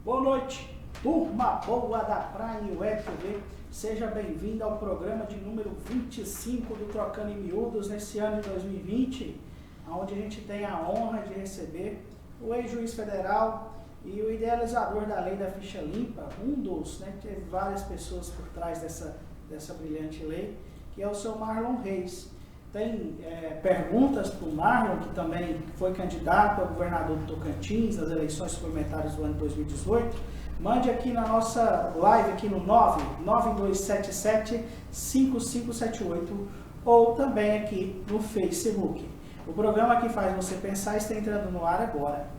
Boa noite, turma boa da Prime Web TV. Seja bem-vindo ao programa de número 25 do Trocando em Miúdos, nesse ano de 2020, onde a gente tem a honra de receber o ex-juiz federal e o idealizador da lei da ficha limpa, teve várias pessoas por trás dessa brilhante lei, que é o seu Marlon Reis. Tem perguntas para o Marlon, que também foi candidato a governador do Tocantins nas eleições suplementares do ano 2018. Mande aqui na nossa live, aqui no 99277-5578, ou também aqui no Facebook. O programa que faz você pensar está entrando no ar agora.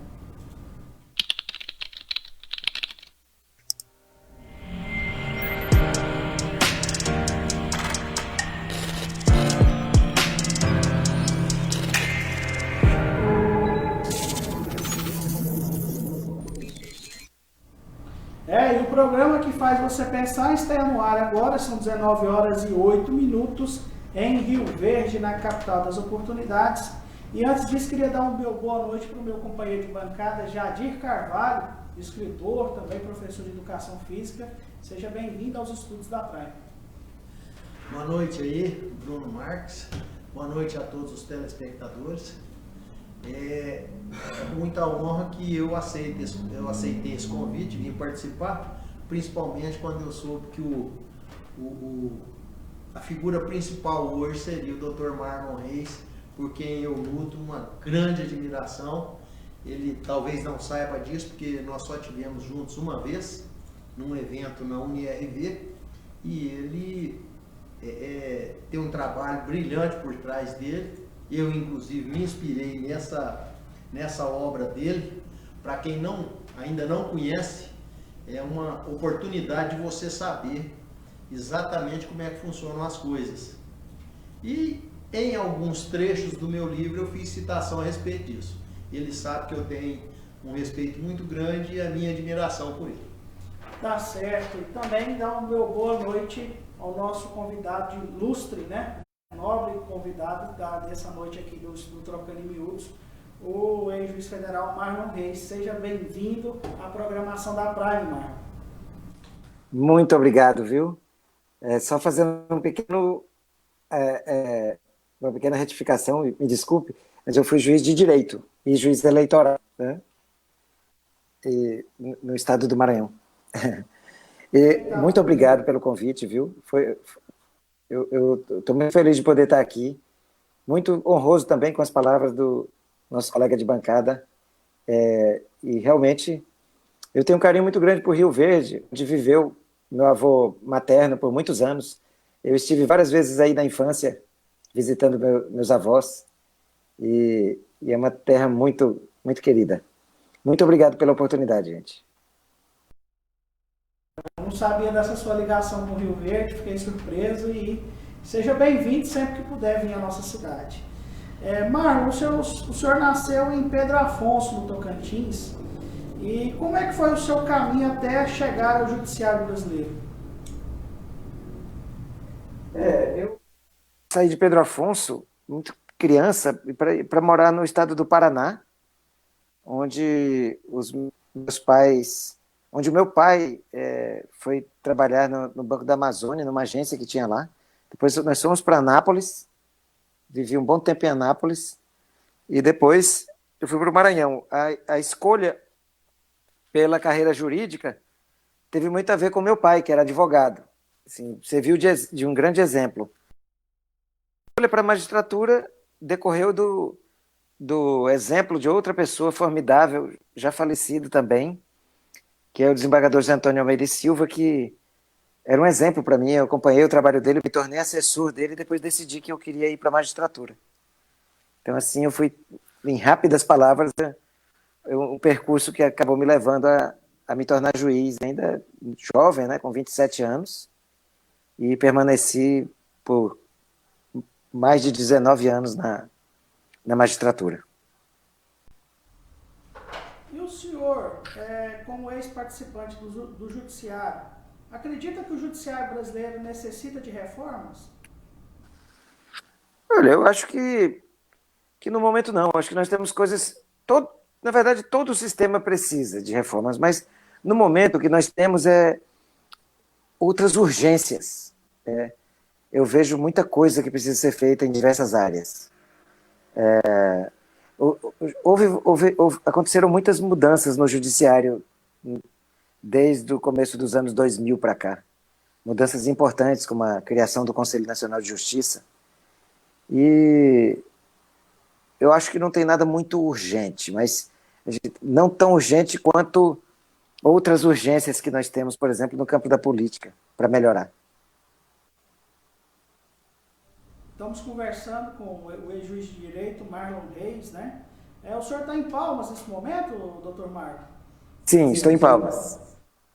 E o programa que faz você pensar está no ar agora, são 19 horas e 8 minutos, em Rio Verde, na capital das oportunidades. E antes disso, queria dar uma boa noite para o meu companheiro de bancada, Jadir Carvalho, escritor, também professor de Educação Física. Seja bem-vindo aos estudos da Prime. Boa noite aí, Bruno Marques. Boa noite a todos os telespectadores. É muita honra que eu aceitei esse convite, vim participar, principalmente quando eu soube que a figura principal hoje seria o Dr. Marlon Reis, por quem eu nutro uma grande admiração. Ele talvez não saiba disso, porque nós só tivemos juntos uma vez, num evento na UniRV, e ele tem um trabalho brilhante por trás dele. Eu, inclusive, me inspirei nessa obra dele. Para quem ainda não conhece, é uma oportunidade de você saber exatamente como é que funcionam as coisas. E em alguns trechos do meu livro eu fiz citação a respeito disso. Ele sabe que eu tenho um respeito muito grande e a minha admiração por ele. Tá certo. E também dá uma boa noite ao nosso convidado ilustre, nobre convidado dessa noite aqui do Trocando em Miúdos, o ex-juiz federal Marlon Reis. Seja bem-vindo à programação da Prime, Marlon. Muito obrigado, viu? Só fazendo uma pequena retificação, me desculpe, mas eu fui juiz de direito e juiz eleitoral, né? No estado do Maranhão. Muito obrigado pelo convite, viu? Eu estou muito feliz de poder estar aqui, muito honroso também com as palavras do nosso colega de bancada, e realmente eu tenho um carinho muito grande por Rio Verde, onde viveu meu avô materno por muitos anos. Eu estive várias vezes aí na infância, visitando meus avós, e é uma terra muito, muito querida. Muito obrigado pela oportunidade, gente. Eu não sabia dessa sua ligação com o Rio Verde, fiquei surpreso, e seja bem-vindo sempre que puder vir à nossa cidade. Marlon, o senhor nasceu em Pedro Afonso, no Tocantins, e como é que foi o seu caminho até chegar ao Judiciário Brasileiro? Eu saí de Pedro Afonso, muito criança, para morar no estado do Paraná, onde onde o meu pai foi trabalhar no Banco da Amazônia, numa agência que tinha lá. Depois nós fomos para Anápolis, vivi um bom tempo em Anápolis, e depois eu fui para o Maranhão. A escolha pela carreira jurídica teve muito a ver com meu pai, que era advogado. Assim, serviu de um grande exemplo. A escolha para a magistratura decorreu do exemplo de outra pessoa formidável, já falecido também, que é o desembargador José Antônio Almeida e Silva, que era um exemplo para mim. Eu acompanhei o trabalho dele, me tornei assessor dele e depois decidi que eu queria ir para a magistratura. Então, assim, eu fui, em rápidas palavras, um percurso que acabou me levando a me tornar juiz, ainda jovem, com 27 anos, e permaneci por mais de 19 anos na magistratura. E o senhor, como ex-participante do Judiciário, acredita que o Judiciário brasileiro necessita de reformas? Olha, eu acho que no momento não. Acho que nós temos coisas... Na verdade, todo o sistema precisa de reformas, mas No momento, o que nós temos é outras urgências. Eu vejo muita coisa que precisa ser feita em diversas áreas. Aconteceram muitas mudanças no judiciário desde o começo dos anos 2000 para cá. Mudanças importantes, como a criação do Conselho Nacional de Justiça. E eu acho que não tem nada muito urgente, mas não tão urgente quanto outras urgências que nós temos, por exemplo, no campo da política, para melhorar. Estamos conversando com o ex-juiz de direito, Marlon Reis, né? O senhor está em Palmas nesse momento, doutor Marlon? Sim, estou em Palmas.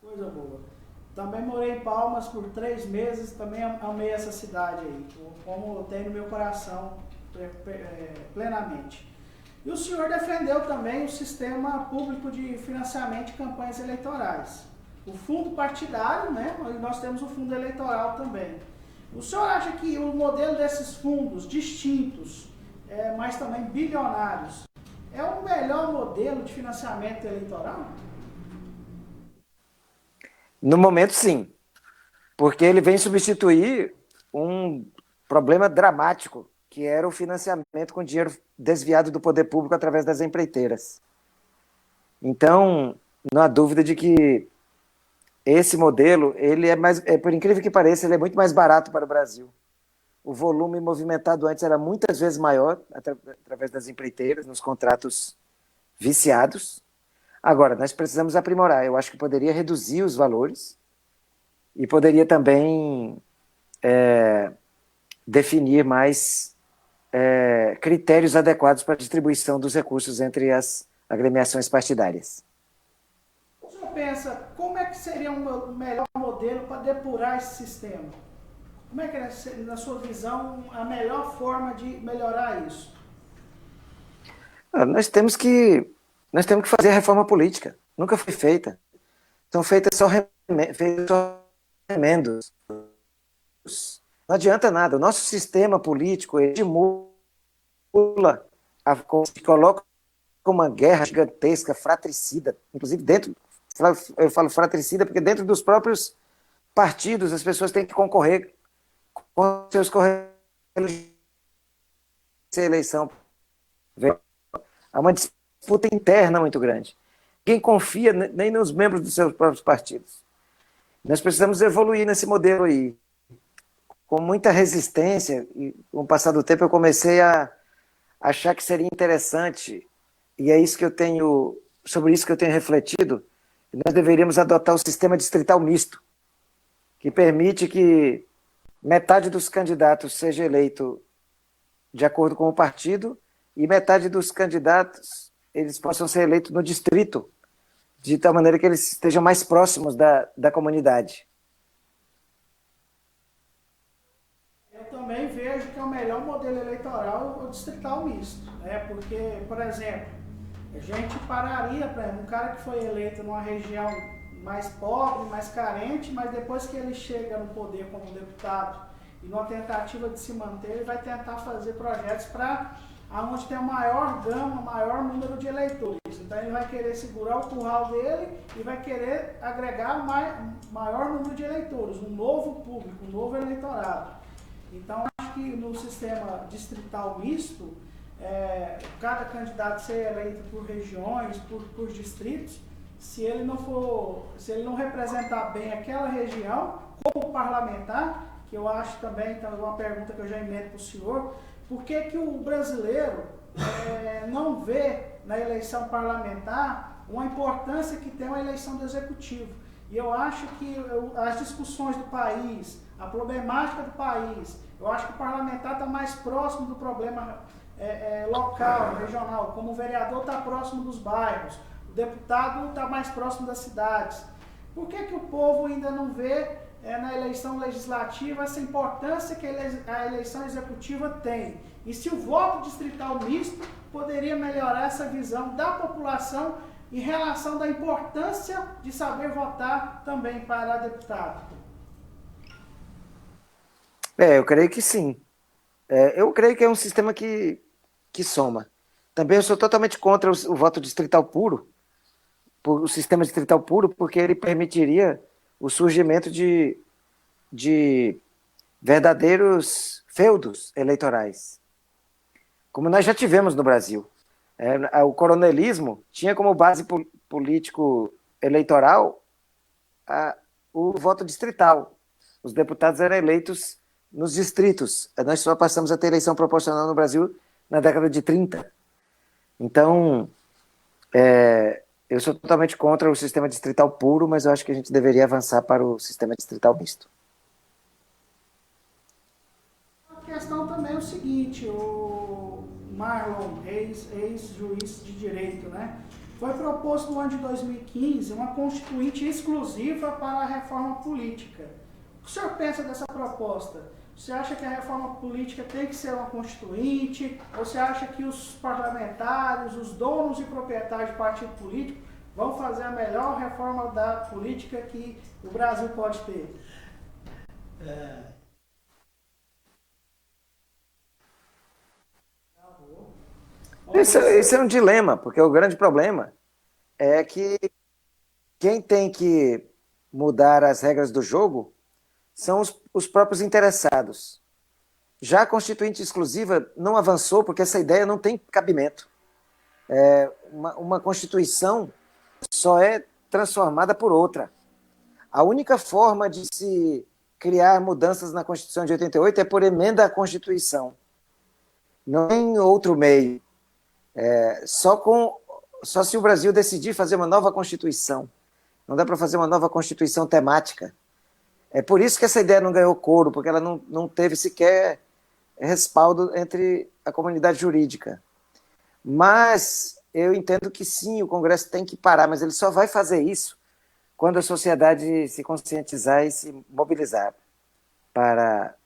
Coisa boa. Também morei em Palmas por 3 meses, também amei essa cidade aí, como tem no meu coração plenamente. E o senhor defendeu também o sistema público de financiamento de campanhas eleitorais. O fundo partidário, né? E nós temos o fundo eleitoral também. O senhor acha que o modelo desses fundos distintos, mas também bilionários, é o melhor modelo de financiamento eleitoral? No momento, sim. Porque ele vem substituir um problema dramático, que era o financiamento com dinheiro desviado do poder público através das empreiteiras. Então, não há dúvida de que esse modelo, ele por incrível que pareça, ele é muito mais barato para o Brasil. O volume movimentado antes era muitas vezes maior, através das empreiteiras, nos contratos viciados. Agora, nós precisamos aprimorar. Eu acho que poderia reduzir os valores e poderia também definir mais critérios adequados para a distribuição dos recursos entre as agremiações partidárias. O senhor pensa, como é que seria um melhor modelo para depurar esse sistema? Como é que, na sua visão, a melhor forma de melhorar isso? Nós temos que fazer a reforma política. Nunca foi feita. São feitas só remendos. Não adianta nada. O nosso sistema político estimula, coloca uma guerra gigantesca, fratricida, inclusive eu falo fratricida porque dentro dos próprios partidos as pessoas têm que concorrer com seus correligionários nessa eleição. Há uma disputa interna muito grande. Ninguém confia nem nos membros dos seus próprios partidos. Nós precisamos evoluir nesse modelo aí. Com muita resistência, e com o passar do tempo eu comecei a achar que seria interessante, e é isso que sobre isso que eu tenho refletido, nós deveríamos adotar o sistema distrital misto, que permite que metade dos candidatos seja eleito de acordo com o partido e metade dos candidatos eles possam ser eleitos no distrito, de tal maneira que eles estejam mais próximos da comunidade. Eu também vejo que é o melhor modelo eleitoral o distrital misto, né? Porque, por exemplo, a gente pararia, por exemplo, um cara que foi eleito numa região mais pobre, mais carente, mas depois que ele chega no poder como deputado e numa tentativa de se manter, ele vai tentar fazer projetos para onde tem a maior gama, maior número de eleitores. Então ele vai querer segurar o curral dele e vai querer agregar maior número de eleitores, um novo público, um novo eleitorado. Então acho que no sistema distrital misto, cada candidato ser eleito por regiões, por distritos, se ele não representar bem aquela região, como parlamentar, que eu acho também, então, uma pergunta que eu já emendo para o senhor, por que o brasileiro não vê na eleição parlamentar uma importância que tem uma eleição do executivo? E eu acho que as discussões do país, a problemática do país, eu acho que o parlamentar está mais próximo do problema local, regional, como o vereador está próximo dos bairros, o deputado está mais próximo das cidades. Por que o povo ainda não vê na eleição legislativa essa importância que a eleição executiva tem? E se o voto distrital misto poderia melhorar essa visão da população em relação da importância de saber votar também para deputado? Eu creio que sim. Eu creio que é um sistema que soma. Também eu sou totalmente contra o voto distrital puro, por o sistema distrital puro, porque ele permitiria o surgimento de verdadeiros feudos eleitorais, como nós já tivemos no Brasil. O coronelismo tinha como base político eleitoral o voto distrital. Os deputados eram eleitos nos distritos. Nós só passamos a ter eleição proporcional no Brasil na década de 30. Então, eu sou totalmente contra o sistema distrital puro, mas eu acho que a gente deveria avançar para o sistema distrital misto. A questão também é o seguinte, o Marlon Reis, ex-juiz de direito, né? Foi proposto no ano de 2015 uma constituinte exclusiva para a reforma política. O que o senhor pensa dessa proposta? Você acha que a reforma política tem que ser uma constituinte? Ou você acha que os parlamentares, os donos e proprietários de partido político vão fazer a melhor reforma da política que o Brasil pode ter? Esse é um dilema, porque o grande problema é que quem tem que mudar as regras do jogo são os próprios interessados. Já a Constituinte exclusiva não avançou porque essa ideia não tem cabimento. Uma Constituição só é transformada por outra. A única forma de se criar mudanças na Constituição de 88 é por emenda à Constituição. Não tem outro meio. Só se o Brasil decidir fazer uma nova Constituição. Não dá para fazer uma nova Constituição temática. É por isso que essa ideia não ganhou coro, porque ela não teve sequer respaldo entre a comunidade jurídica. Mas eu entendo que sim, o Congresso tem que parar, mas ele só vai fazer isso quando a sociedade se conscientizar e se mobilizar para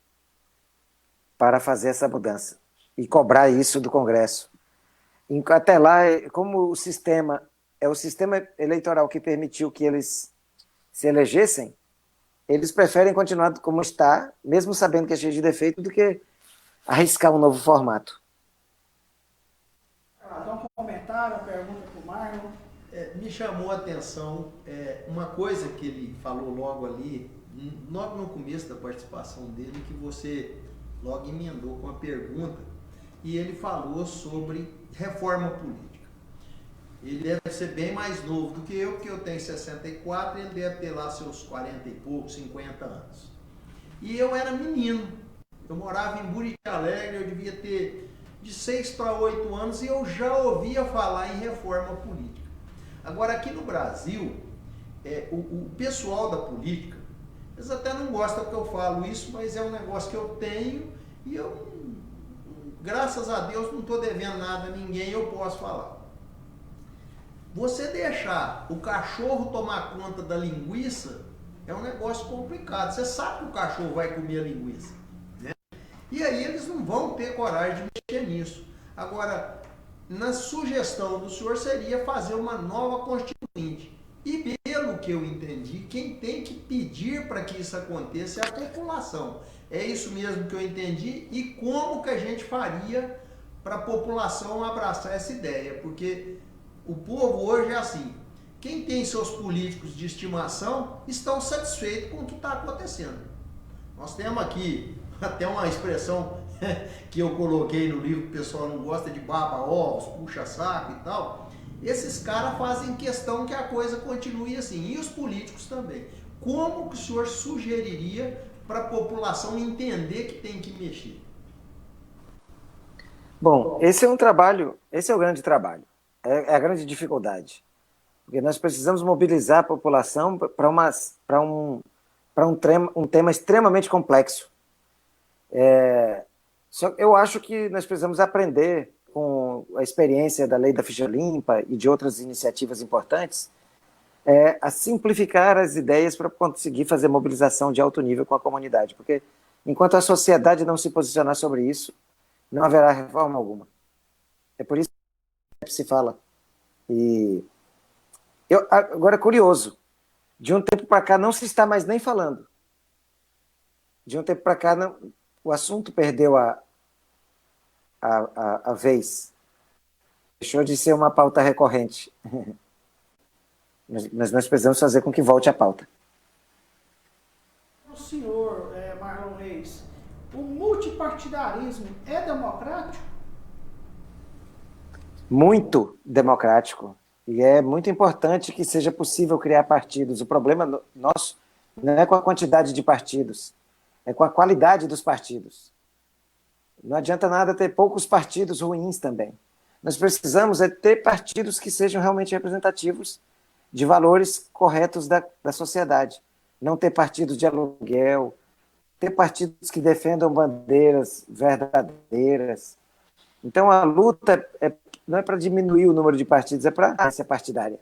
fazer essa mudança e cobrar isso do Congresso. Até lá, como o sistema é o sistema eleitoral que permitiu que eles se elegessem, eles preferem continuar como está, mesmo sabendo que é cheio de defeito, do que arriscar um novo formato. Dá um comentário, uma pergunta para o Marlon. Me chamou a atenção uma coisa que ele falou logo ali, logo no começo da participação dele, que você logo emendou com a pergunta, e ele falou sobre reforma política. Ele deve ser bem mais novo do que eu, porque eu tenho 64 e ele deve ter lá seus 40 e poucos, 50 anos. E eu era menino, eu morava em Buriti Alegre, eu devia ter de 6 para 8 anos e eu já ouvia falar em reforma política. Agora, aqui no Brasil, o pessoal da política, eles até não gostam que eu falo isso, mas é um negócio que eu tenho e eu, graças a Deus, não estou devendo nada a ninguém, eu posso falar. Você deixar o cachorro tomar conta da linguiça é um negócio complicado. Você sabe que o cachorro vai comer a linguiça, né? E aí eles não vão ter coragem de mexer nisso. Agora, na sugestão do senhor seria fazer uma nova constituinte. E pelo que eu entendi, quem tem que pedir para que isso aconteça é a população. É isso mesmo que eu entendi. E como que a gente faria para a população abraçar essa ideia? Porque o povo hoje é assim, quem tem seus políticos de estimação estão satisfeitos com o que está acontecendo. Nós temos aqui até uma expressão que eu coloquei no livro, que o pessoal não gosta, de baba-ovos, puxa-saco e tal. Esses caras fazem questão que a coisa continue assim, e os políticos também. Como que o senhor sugeriria para a população entender que tem que mexer? Bom, esse é um trabalho, esse é o grande trabalho. É a grande dificuldade, porque nós precisamos mobilizar a população para um tema extremamente complexo. Eu acho que nós precisamos aprender com a experiência da Lei da Ficha Limpa e de outras iniciativas importantes, a simplificar as ideias para conseguir fazer mobilização de alto nível com a comunidade, porque enquanto a sociedade não se posicionar sobre isso, não haverá reforma alguma. É por isso se fala. E agora, curioso, de um tempo para cá não se está mais nem falando. De um tempo para cá o assunto perdeu a vez. Deixou de ser uma pauta recorrente. Mas nós precisamos fazer com que volte à pauta. O senhor, Marlon Reis, o multipartidarismo é democrático? Muito democrático. E é muito importante que seja possível criar partidos. O problema nosso não é com a quantidade de partidos, é com a qualidade dos partidos. Não adianta nada ter poucos partidos ruins também. Nós precisamos ter partidos que sejam realmente representativos de valores corretos da sociedade. Não ter partidos de aluguel, ter partidos que defendam bandeiras verdadeiras. Então, a luta não é para diminuir o número de partidos, é para a partidária.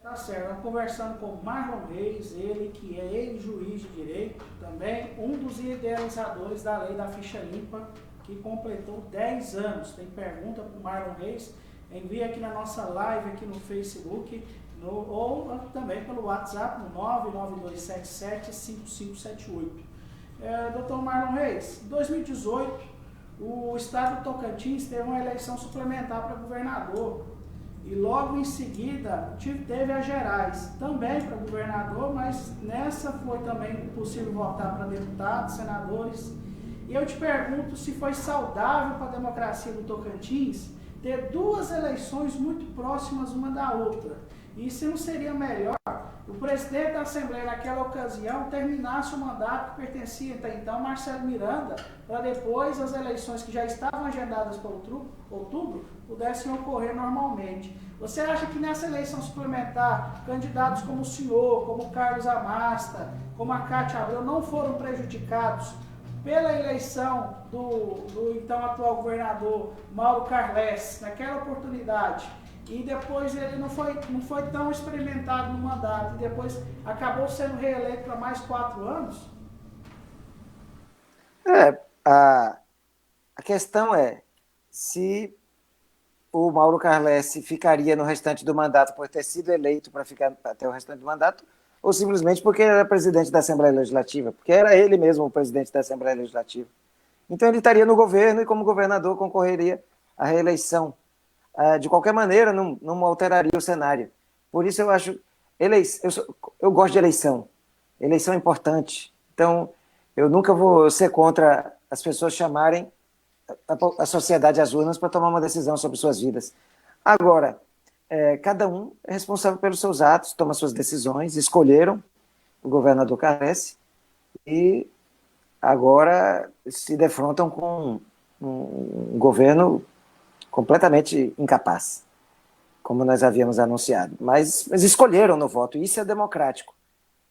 Tá certo, estamos conversando com Marlon Reis, ele que é ex-juiz de direito, também um dos idealizadores da lei da ficha limpa, que completou 10 anos. Tem pergunta para o Marlon Reis? Envie aqui na nossa live, aqui no Facebook, ou também pelo WhatsApp, no 992775578. Doutor Marlon Reis, em 2018, o estado do Tocantins teve uma eleição suplementar para governador. E logo em seguida teve as gerais, também para governador, mas nessa foi também possível votar para deputados, senadores. E eu te pergunto se foi saudável para a democracia do Tocantins ter duas eleições muito próximas uma da outra. E se não seria melhor o presidente da Assembleia naquela ocasião terminasse o mandato que pertencia até então Marcelo Miranda, para depois as eleições que já estavam agendadas para outubro pudessem ocorrer normalmente. Você acha que nessa eleição suplementar, candidatos como o senhor, como o Carlos Amasta, como a Cátia Abreu não foram prejudicados pela eleição do então atual governador Mauro Carles, naquela oportunidade, e depois ele não foi tão experimentado no mandato, e depois acabou sendo reeleito para mais 4 anos? A questão é se o Mauro Carles ficaria no restante do mandato por ter sido eleito para ficar até o restante do mandato, ou simplesmente porque ele era presidente da Assembleia Legislativa, porque era ele mesmo o presidente da Assembleia Legislativa. Então ele estaria no governo e como governador concorreria à reeleição. De qualquer maneira, não alteraria o cenário. Por isso eu acho, eu gosto de eleição. Eleição é importante. Então eu nunca vou ser contra as pessoas chamarem a sociedade às urnas para tomar uma decisão sobre suas vidas. Agora, cada um é responsável pelos seus atos, toma suas decisões, escolheram o governador Carles e agora se defrontam com um governo completamente incapaz, como nós havíamos anunciado. Mas escolheram no voto, e isso é democrático.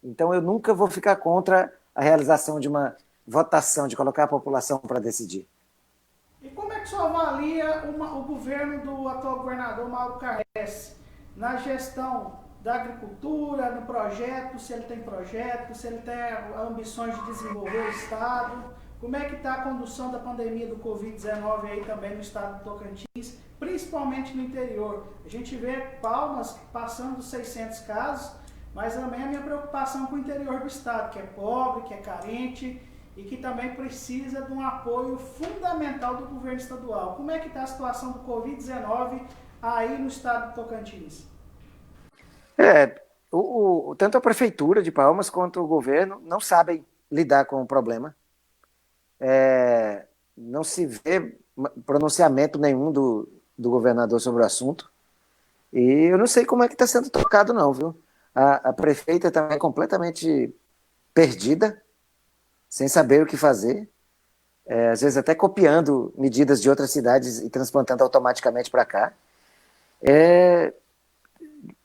Então eu nunca vou ficar contra a realização de uma votação, de colocar a população para decidir. E como é que o senhor avalia o governo do atual governador Mauro Carles na gestão da agricultura, no projeto, se ele tem projeto, se ele tem ambições de desenvolver o Estado? Como é que está a condução da pandemia do Covid-19 aí também no estado do Tocantins, principalmente no interior? A gente vê Palmas passando dos 600 casos, mas também a minha preocupação com o interior do estado, que é pobre, que é carente e que também precisa de um apoio fundamental do governo estadual. Como é que está a situação do Covid-19 aí no estado do Tocantins? Tanto a prefeitura de Palmas quanto o governo não sabem lidar com o problema. Não se vê pronunciamento nenhum do governador sobre o assunto. E eu não sei como é que está sendo tocado não, viu? A prefeita também é completamente perdida, sem saber o que fazer, às vezes até copiando medidas de outras cidades e transplantando automaticamente para cá. É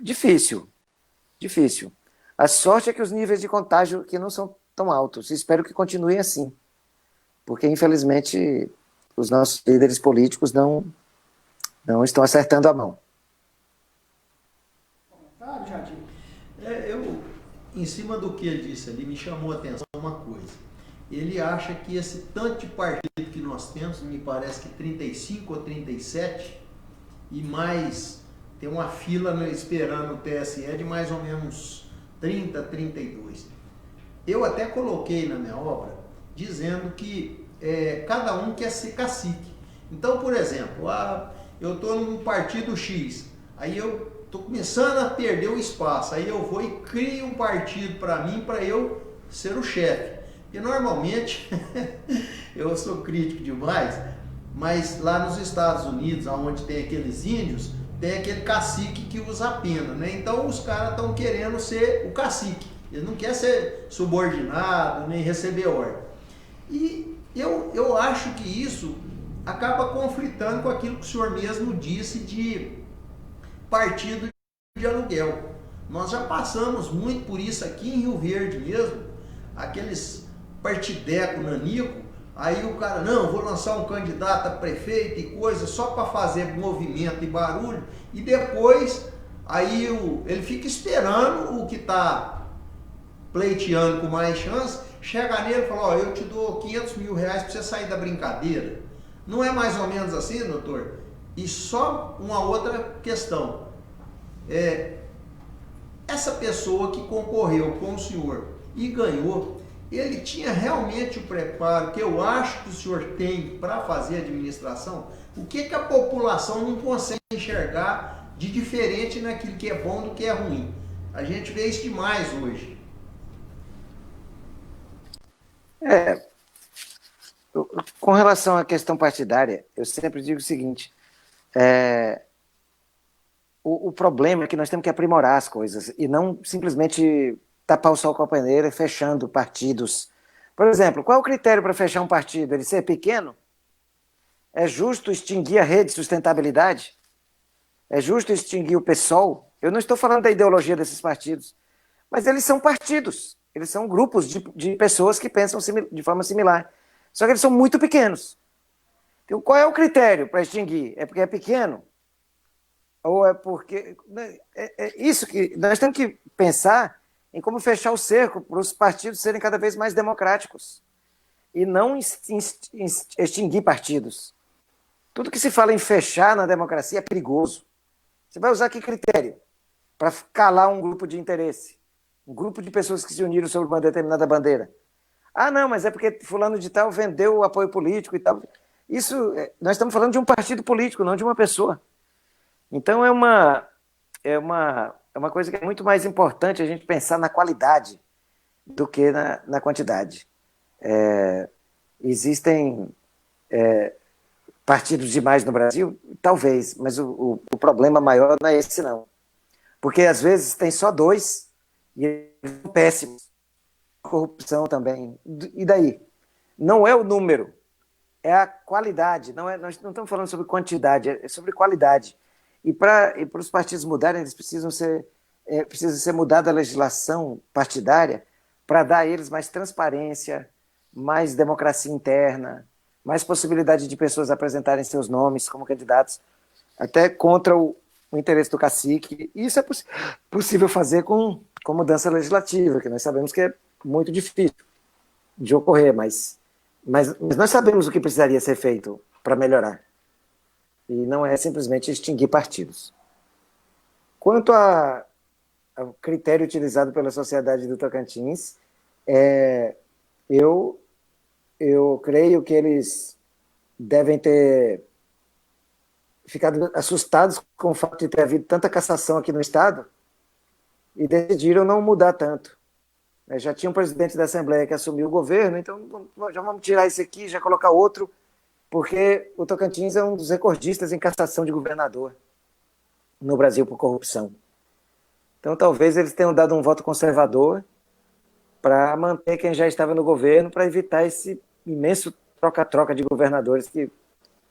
difícil. A sorte é que os níveis de contágio aqui não são tão altos. Espero que continuem assim, porque infelizmente os nossos líderes políticos não estão acertando a mão. Comentário, Jardim? Em cima do que ele disse ali, me chamou a atenção uma coisa. Ele acha que esse tanto de partido que nós temos, me parece que 35 ou 37, e mais, tem uma fila esperando o TSE de mais ou menos 30, 32. Eu até coloquei na minha obra, dizendo que cada um quer ser cacique. Então, por exemplo, eu estou num partido X, aí eu estou começando a perder o espaço, aí eu vou e crio um partido para mim, para eu ser o chefe. E normalmente, eu sou crítico demais, mas lá nos Estados Unidos, onde tem aqueles índios, tem aquele cacique que usa a pena, né? Então os caras estão querendo ser o cacique. Eles não querem ser subordinado, nem receber ordem. E eu acho que isso acaba conflitando com aquilo que o senhor mesmo disse de partido de aluguel. Nós já passamos muito por isso aqui em Rio Verde mesmo, aqueles partideco nanico, aí o cara, não, vou lançar um candidato a prefeito e coisa, só para fazer movimento e barulho, e depois aí ele fica esperando o que está pleiteando com mais chance, chega nele e fala, ó, eu te dou 500 mil reais para você sair da brincadeira. Não é mais ou menos assim, doutor? E só uma outra questão. Essa pessoa que concorreu com o senhor e ganhou, ele tinha realmente o preparo que eu acho que o senhor tem para fazer administração? O que a população não consegue enxergar de diferente naquilo que é bom do que é ruim? A gente vê isso demais hoje. Com relação à questão partidária, eu sempre digo o seguinte, o problema é que nós temos que aprimorar as coisas e não simplesmente tapar o sol com a peneira e fechando partidos. Por exemplo, qual é o critério para fechar um partido? Ele ser pequeno? É justo extinguir a rede de sustentabilidade? É justo extinguir o PSOL? Eu não estou falando da ideologia desses partidos, mas eles são partidos, eles são grupos de pessoas que pensam de forma similar, só que eles são muito pequenos. Então, qual é o critério para extinguir? É porque é pequeno? Ou é porque... É isso que nós temos que pensar em como fechar o cerco para os partidos serem cada vez mais democráticos e não extinguir partidos. Tudo que se fala em fechar na democracia é perigoso. Você vai usar que critério para calar um grupo de interesse? Um grupo de pessoas que se uniram sobre uma determinada bandeira. Ah, não, mas é porque fulano de tal vendeu o apoio político e tal. Isso, nós estamos falando de um partido político, não de uma pessoa. Então é uma coisa que é muito mais importante a gente pensar na qualidade do que na quantidade. Existem partidos demais no Brasil? Talvez, mas o problema maior não é esse, não. Porque às vezes tem só 2 e eles são péssimos. Corrupção também. E daí? Não é o número, é a qualidade. Nós não estamos falando sobre quantidade, é sobre qualidade. E para os partidos mudarem, eles precisam ser mudada a legislação partidária para dar a eles mais transparência, mais democracia interna, mais possibilidade de pessoas apresentarem seus nomes como candidatos, até contra o interesse do cacique. Isso é possível fazer com mudança legislativa, que nós sabemos que é muito difícil de ocorrer, mas nós sabemos o que precisaria ser feito para melhorar. E não é simplesmente extinguir partidos. Quanto ao critério utilizado pela Sociedade do Tocantins, eu creio que eles devem ter ficado assustados com o fato de ter havido tanta cassação aqui no Estado e decidiram não mudar tanto. Já tinha um presidente da Assembleia que assumiu o governo, então já vamos tirar esse aqui, já colocar outro, porque o Tocantins é um dos recordistas em cassação de governador no Brasil por corrupção. Então talvez eles tenham dado um voto conservador para manter quem já estava no governo, para evitar esse imenso troca-troca de governadores que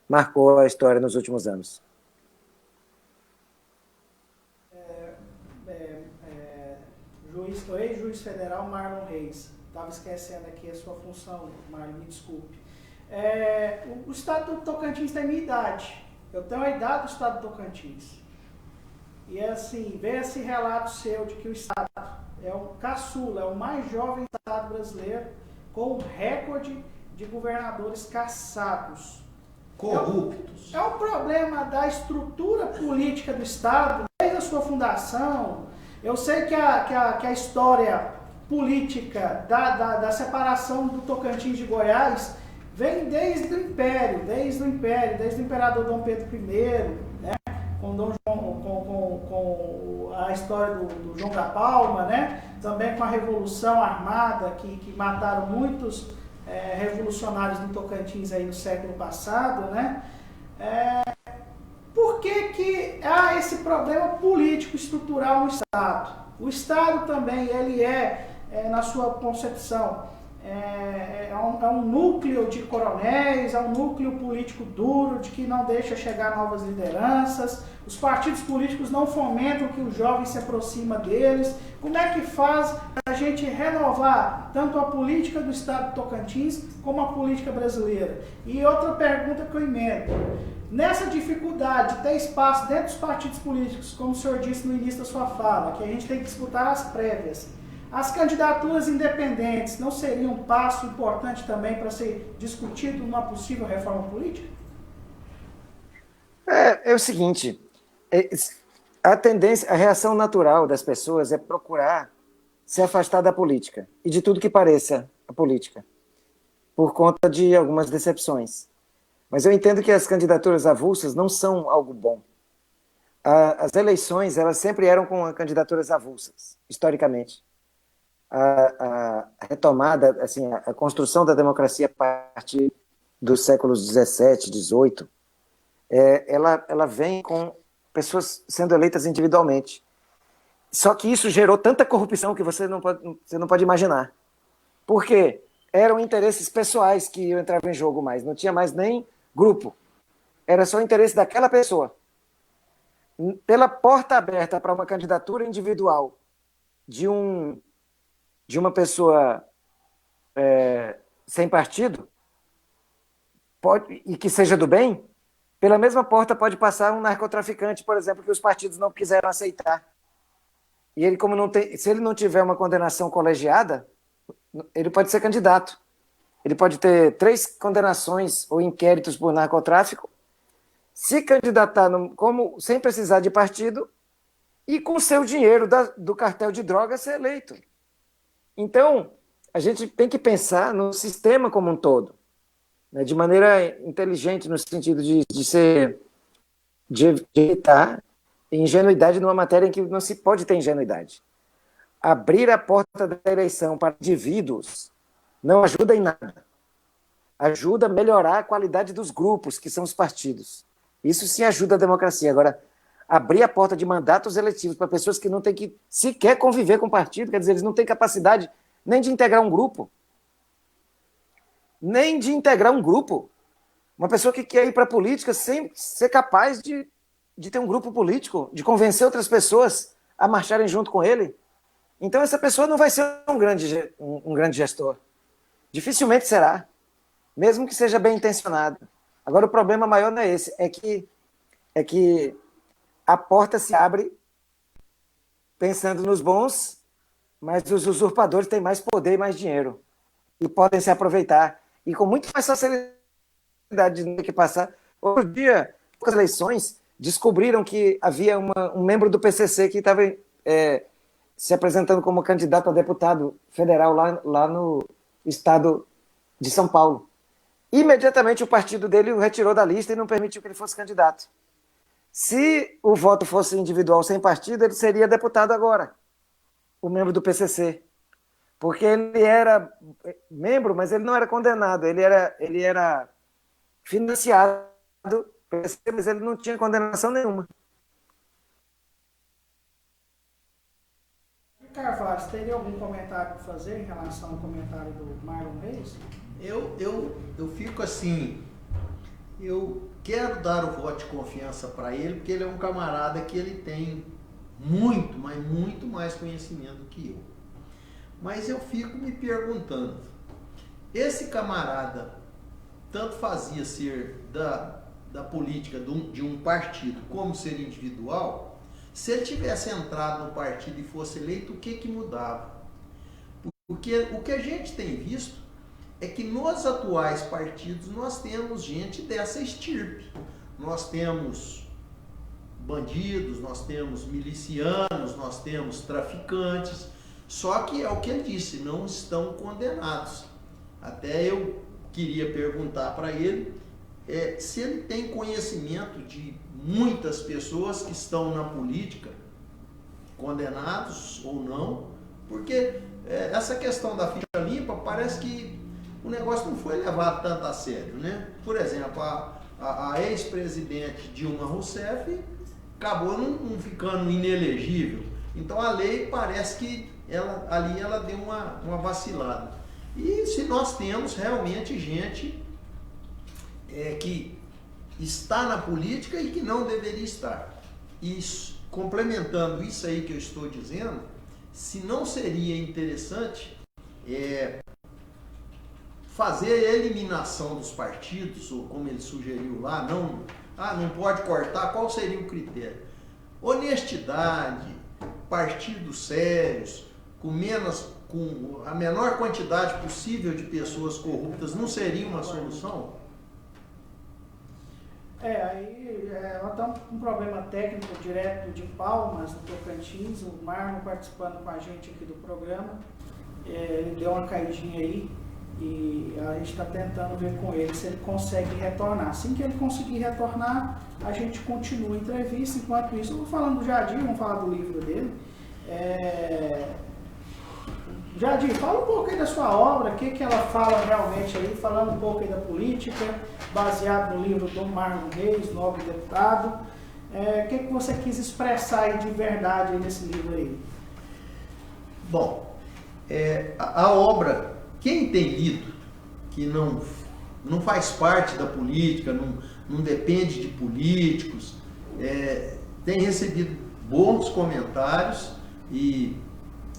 marcou a história nos últimos anos. O ex-juiz federal Marlon Reis. Estava esquecendo aqui a sua função, Marlon, me desculpe. O estado do Tocantins tem minha idade. Eu tenho a idade do estado do Tocantins. E assim, ver esse relato seu de que o estado é o caçula, é o mais jovem estado brasileiro, com um recorde de governadores cassados. Corruptos. É um problema da estrutura política do estado, desde a sua fundação. Eu sei que a história política da separação do Tocantins de Goiás vem desde o Império, desde o Imperador Dom Pedro I, né? com, Dom João, com a história do João da Palma, né? Também com a Revolução Armada, que mataram muitos revolucionários no Tocantins aí no século passado, né? Por que há esse problema político estrutural no Estado? O Estado também, ele na sua concepção, um núcleo de coronéis, é um núcleo político duro, de que não deixa chegar novas lideranças. Os partidos políticos não fomentam que o jovem se aproxima deles. Como é que faz a gente renovar tanto a política do Estado de Tocantins como a política brasileira? E outra pergunta que eu emendo. Nessa dificuldade de ter espaço dentro dos partidos políticos, como o senhor disse no início da sua fala, que a gente tem que disputar as prévias, as candidaturas independentes não seriam um passo importante também para ser discutido numa possível reforma política? É o seguinte, a tendência, a reação natural das pessoas é procurar se afastar da política e de tudo que pareça a política, por conta de algumas decepções. Mas eu entendo que as candidaturas avulsas não são algo bom. As eleições, elas sempre eram com candidaturas avulsas, historicamente. A retomada, assim, a construção da democracia a partir dos séculos 17, 18, ela vem com pessoas sendo eleitas individualmente. Só que isso gerou tanta corrupção que você não pode imaginar. Por quê? Eram interesses pessoais que entravam em jogo mais, não tinha mais nem grupo. Era só o interesse daquela pessoa. Pela porta aberta para uma candidatura individual de uma pessoa sem partido, e que seja do bem, pela mesma porta pode passar um narcotraficante, por exemplo, que os partidos não quiseram aceitar. E ele, se ele não tiver uma condenação colegiada, ele pode ser candidato. Ele pode ter 3 condenações ou inquéritos por narcotráfico, se candidatar sem precisar de partido e com o seu dinheiro do cartel de drogas ser eleito. Então, a gente tem que pensar no sistema como um todo, né, de maneira inteligente, no sentido de evitar ingenuidade numa matéria em que não se pode ter ingenuidade. Abrir a porta da eleição para indivíduos não ajuda em nada. Ajuda a melhorar a qualidade dos grupos, que são os partidos. Isso sim ajuda a democracia. Agora, abrir a porta de mandatos eletivos para pessoas que não têm que sequer conviver com o partido, quer dizer, eles não têm capacidade nem de integrar um grupo. Nem de integrar um grupo. Uma pessoa que quer ir para a política sem ser capaz de ter um grupo político, de convencer outras pessoas a marcharem junto com ele. Então, essa pessoa não vai ser um grande gestor. Dificilmente será, mesmo que seja bem intencionado. Agora, o problema maior não é esse, é que a porta se abre pensando nos bons, mas os usurpadores têm mais poder e mais dinheiro e podem se aproveitar. E com muito mais facilidade do que passar. Outro dia, poucas eleições, descobriram que havia um membro do PCC que estava se apresentando como candidato a deputado federal lá no estado de São Paulo. Imediatamente o partido dele o retirou da lista e não permitiu que ele fosse candidato. Se o voto fosse individual sem partido, ele seria deputado agora, o membro do PCC. Porque ele era membro, mas ele não era condenado, ele era financiado, mas ele não tinha condenação nenhuma. Carvalho, você teria algum comentário para fazer em relação ao comentário do Marlon Reis? Eu fico assim, eu quero dar o voto de confiança para ele, porque ele é um camarada que ele tem muito, mas muito mais conhecimento que eu. Mas eu fico me perguntando, esse camarada tanto fazia ser da política de um partido como ser individual, se ele tivesse entrado no partido e fosse eleito, o que mudava? Porque o que a gente tem visto é que nos atuais partidos nós temos gente dessa estirpe. Nós temos bandidos, nós temos milicianos, nós temos traficantes, só que é o que ele disse, não estão condenados. Até eu queria perguntar para ele se ele tem conhecimento de muitas pessoas que estão na política, condenados ou não, porque essa questão da ficha limpa parece que o negócio não foi levado tanto a sério, né? Por exemplo, a ex-presidente Dilma Rousseff acabou não ficando inelegível. Então a lei parece que ela deu uma vacilada. E se nós temos realmente gente que está na política e que não deveria estar. Isso, complementando isso aí que eu estou dizendo, se não seria interessante fazer a eliminação dos partidos, ou como ele sugeriu lá, não pode cortar, qual seria o critério? Honestidade, partidos sérios, com a menor quantidade possível de pessoas corruptas, não seria uma solução? Nós estamos com um problema técnico direto de Palmas, do Tocantins, o Marlon participando com a gente aqui do programa, ele deu uma caidinha aí e a gente está tentando ver com ele se ele consegue retornar. Assim que ele conseguir retornar, a gente continua a entrevista. Enquanto isso, eu vou falando do Jadir, vamos falar do livro dele. Jadir, fala um pouco aí da sua obra, o que ela fala realmente aí, falando um pouco aí da política, baseado no livro do Marlon Reis, nobre deputado. O que você quis expressar aí de verdade aí nesse livro aí? Bom, a obra, quem tem lido, que não faz parte da política, não depende de políticos, tem recebido bons comentários e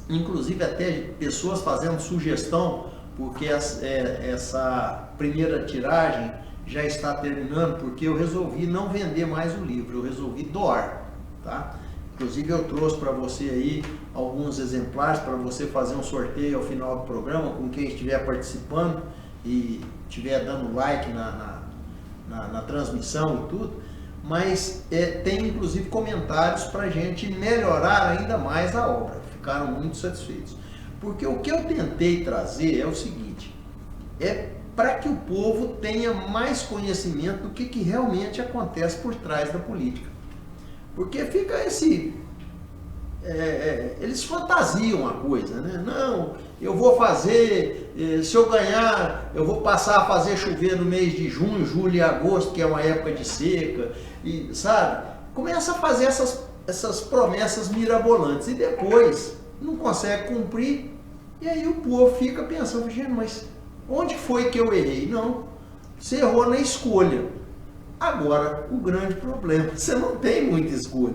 inclusive até pessoas fazendo sugestão, porque essa primeira tiragem já está terminando, porque eu resolvi não vender mais o livro, eu resolvi doar, tá? Inclusive eu trouxe para você aí alguns exemplares para você fazer um sorteio ao final do programa com quem estiver participando e estiver dando like na transmissão e tudo, mas tem inclusive comentários para a gente melhorar ainda mais a obra, ficaram muito satisfeitos. Porque o que eu tentei trazer é o seguinte, para que o povo tenha mais conhecimento do que realmente acontece por trás da política. Porque fica eles fantasiam a coisa, né? Não, eu vou fazer, se eu ganhar, eu vou passar a fazer chover no mês de junho, julho e agosto, que é uma época de seca, e sabe? Começa a fazer essas promessas mirabolantes e depois não consegue cumprir, e aí o povo fica pensando, gente, mas onde foi que eu errei? Não, você errou na escolha. Agora, o grande problema, você não tem muita escolha,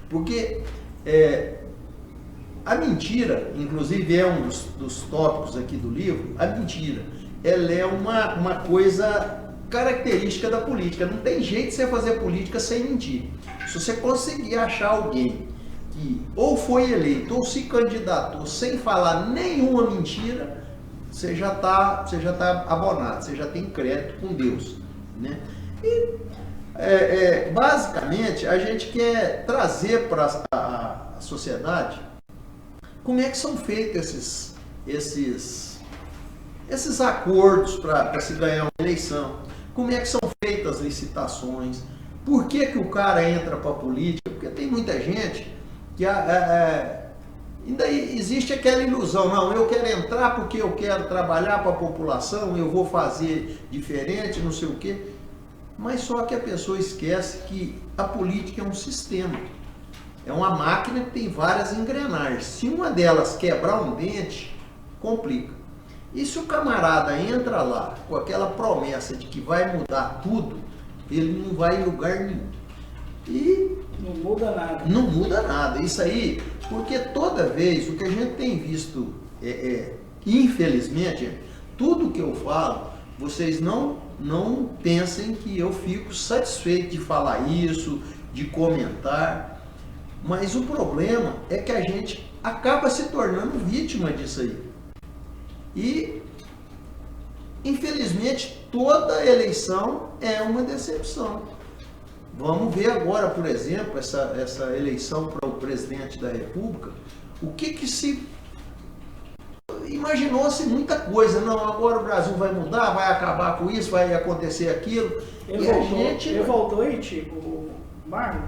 porque a mentira, inclusive é um dos tópicos aqui do livro, a mentira, ela é uma coisa característica da política, não tem jeito de você fazer política sem mentir. Se você conseguir achar alguém que ou foi eleito ou se candidatou sem falar nenhuma mentira, você já tá abonado, você já tem crédito com Deus, né? E basicamente a gente quer trazer para a sociedade como é que são feitos esses acordos para se ganhar uma eleição, como é que são feitas as licitações, por que o cara entra para a política, porque tem muita gente que ainda existe aquela ilusão, não, eu quero entrar porque eu quero trabalhar para a população, eu vou fazer diferente, não sei o quê. Mas só que a pessoa esquece que a política é um sistema, é uma máquina que tem várias engrenagens. Se uma delas quebrar um dente, complica. E se o camarada entra lá com aquela promessa de que vai mudar tudo, ele não vai em lugar nenhum. E não muda nada. Não muda nada. Isso aí, porque toda vez, o que a gente tem visto, infelizmente, tudo que eu falo, vocês não pensem que eu fico satisfeito de falar isso, de comentar, mas o problema é que a gente acaba se tornando vítima disso aí. E, infelizmente, toda eleição é uma decepção. Vamos ver agora, por exemplo, essa eleição para o presidente da República, o que se... imaginou-se muita coisa. Não, agora o Brasil vai mudar, vai acabar com isso, vai acontecer aquilo. Ele voltou aí, Tico, o Marlon?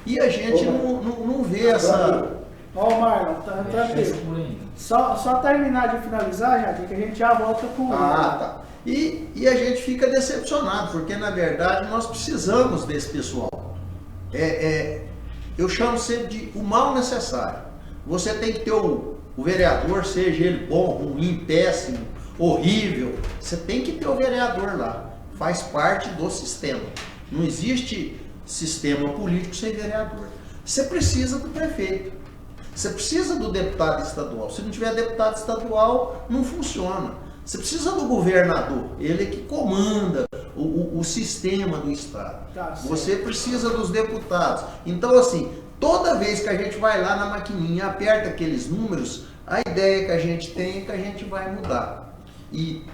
E a gente não vê essa... Ó, o Marlon, tá tranquilo. Só terminar de finalizar, Jadir, que a gente já volta com... Tá. E a gente fica decepcionado, porque na verdade nós precisamos desse pessoal. Eu chamo sempre de o mal necessário. Você tem que ter o vereador, seja ele bom, ruim, péssimo, horrível, você tem que ter o vereador lá. Faz parte do sistema. Não existe sistema político sem vereador. Você precisa do prefeito. Você precisa do deputado estadual. Se não tiver deputado estadual, não funciona. Você precisa do governador. Ele é que comanda o sistema do estado. Você precisa dos deputados. Então, assim, toda vez que a gente vai lá na maquininha, aperta aqueles números, a ideia que a gente tem é que a gente vai mudar. E,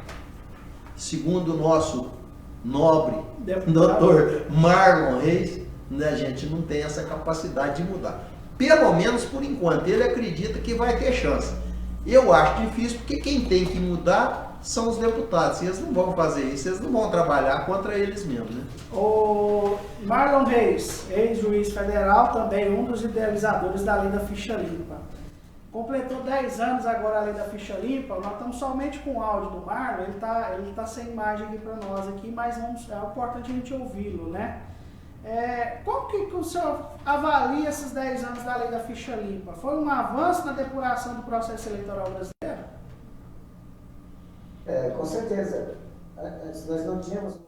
segundo o nosso nobre doutor Marlon Reis, a gente não tem essa capacidade de mudar. Pelo menos por enquanto. Ele acredita que vai ter chance. Eu acho difícil, porque quem tem que mudar são os deputados. E eles não vão fazer isso, eles não vão trabalhar contra eles mesmos, né? O Marlon Reis, ex-juiz federal, também um dos idealizadores da lei da ficha limpa. Completou 10 anos agora a lei da ficha limpa. Nós estamos somente com o áudio do Marlon, ele tá sem imagem aqui para nós aqui, mas é importante a gente ouvi-lo, né? Como que o senhor avalia esses 10 anos da lei da ficha limpa? Foi um avanço na depuração do processo eleitoral brasileiro? Com certeza. Antes nós não tínhamos...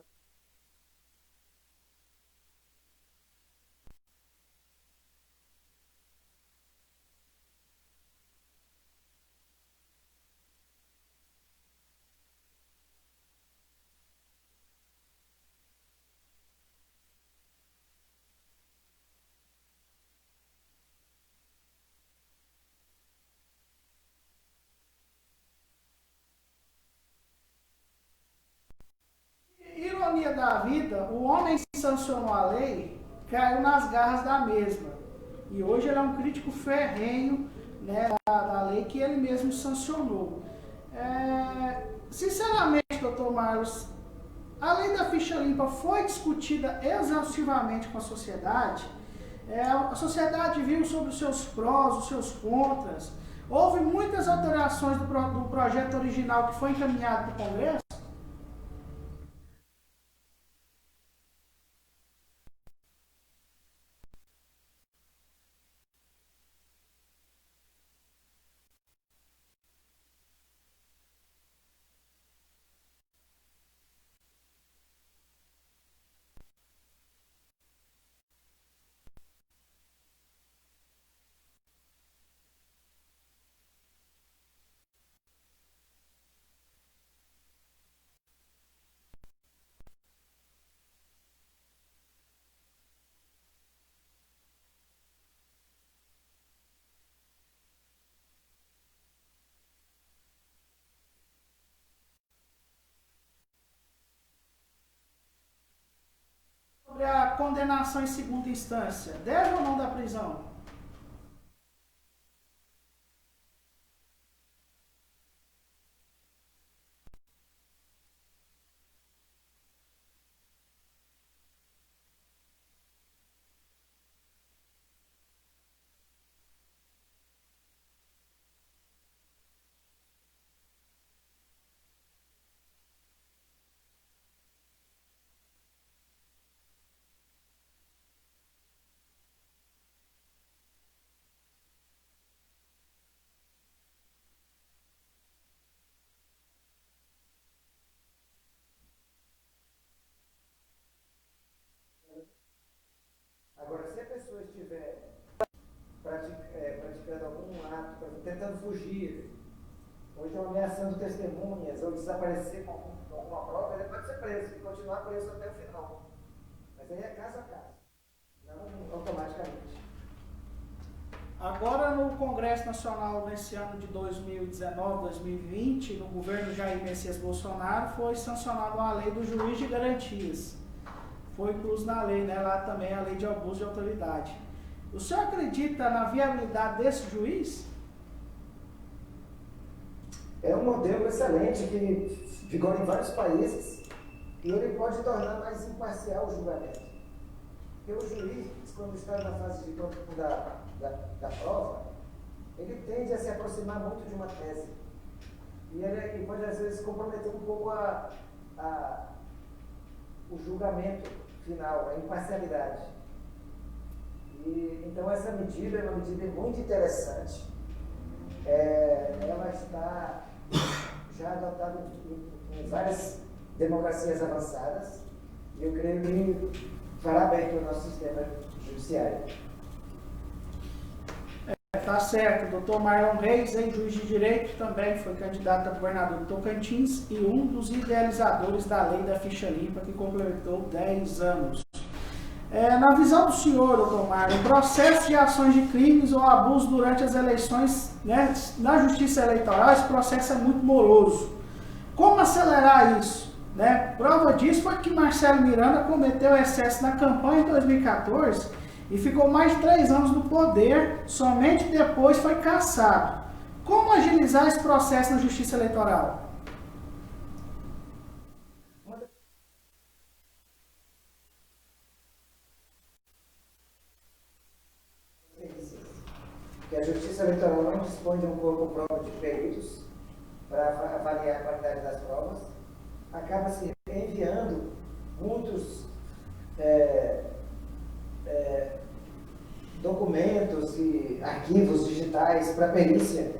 Ironia da vida, o homem que sancionou a lei caiu nas garras da mesma. E hoje ele é um crítico ferrenho, né, da lei que ele mesmo sancionou. Sinceramente, doutor Marlos, a lei da ficha limpa foi discutida exaustivamente com a sociedade. A sociedade viu sobre os seus prós, os seus contras. Houve muitas alterações do projeto original que foi encaminhado para o Congresso. Sobre a condenação em segunda instância, deve ou não dar prisão? Agora, se a pessoa estiver praticando algum ato, tentando fugir, ou então ameaçando testemunhas, ou desaparecer com alguma prova, ele pode ser preso e continuar preso até o final. Mas aí é caso a caso, não automaticamente. Agora, no Congresso Nacional, nesse ano de 2019, 2020, no governo Jair Messias Bolsonaro, foi sancionada uma lei do juiz de garantias. Foi incluso na lei, né, lá também a lei de abuso de autoridade. O senhor acredita na viabilidade desse juiz? é um modelo excelente que vigora em vários países e ele pode tornar mais imparcial o julgamento. Porque o juiz, quando está na fase da prova, ele tende a se aproximar muito de uma tese. E ele pode, às vezes, comprometer um pouco o julgamento final, a imparcialidade. Então, essa medida é uma medida muito interessante. Ela está já adotada em várias democracias avançadas e eu creio que fará bem para o nosso sistema judiciário. Tá certo, doutor Marlon Reis, ex-juiz de direito, também foi candidato a governador do Tocantins e um dos idealizadores da lei da ficha limpa, que completou 10 anos. Na visão do senhor, doutor Marlon, o processo de ações de crimes ou abuso durante as eleições, né, na justiça eleitoral, esse processo é muito moroso. Como acelerar isso? Né? Prova disso foi que Marcelo Miranda cometeu excesso na campanha em 2014 e ficou mais de 3 anos no poder, somente depois foi cassado. Como agilizar esse processo na justiça eleitoral? Que a justiça eleitoral não dispõe de um corpo próprio de peritos para avaliar a qualidade das provas, acaba se enviando muitos documentos e arquivos digitais para perícia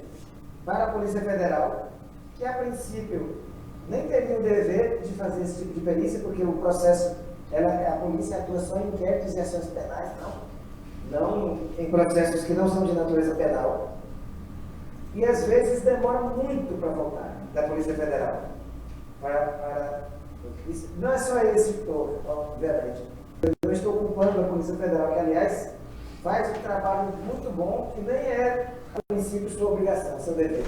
para a Polícia Federal, que a princípio nem teria o dever de fazer esse tipo de perícia, porque o processo, a polícia atua só em inquéritos e ações penais, não em processos que não são de natureza penal. E às vezes demora muito para voltar da Polícia Federal. Não é só esse setor, obviamente. Eu estou culpando a Polícia Federal, que aliás faz um trabalho muito bom, que nem é, a princípio, sua obrigação, seu dever.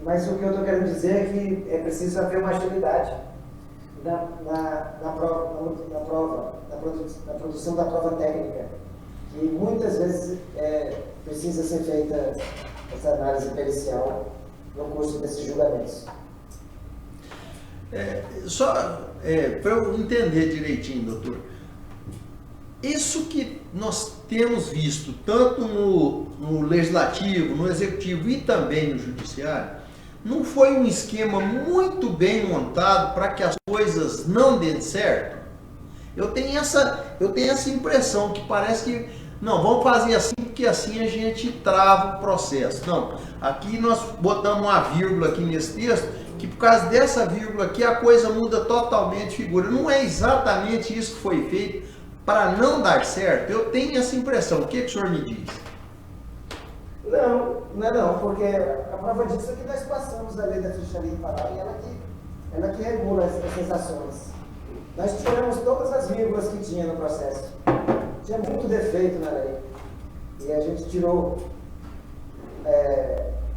Mas o que eu estou querendo dizer é que é preciso haver uma agilidade na produção da prova técnica, que muitas vezes precisa ser feita essa análise pericial no curso desses julgamentos. Para eu entender direitinho, doutor, isso que nós temos visto tanto no legislativo, no executivo e também no judiciário, não foi um esquema muito bem montado para que as coisas não dêem certo? Eu tenho essa impressão que parece que, não, vamos fazer assim porque assim a gente trava o processo. Não, aqui nós botamos uma vírgula aqui nesse texto, que por causa dessa vírgula aqui a coisa muda totalmente de figura. Não é exatamente isso que foi feito para não dar certo? Eu tenho essa impressão. O que o senhor me diz? Não é não, porque a prova disso é que nós passamos da lei da ficha limpa e ela que regula essas ações. Nós tiramos todas as vírgulas que tinha no processo. Tinha muito defeito na lei. E a gente tirou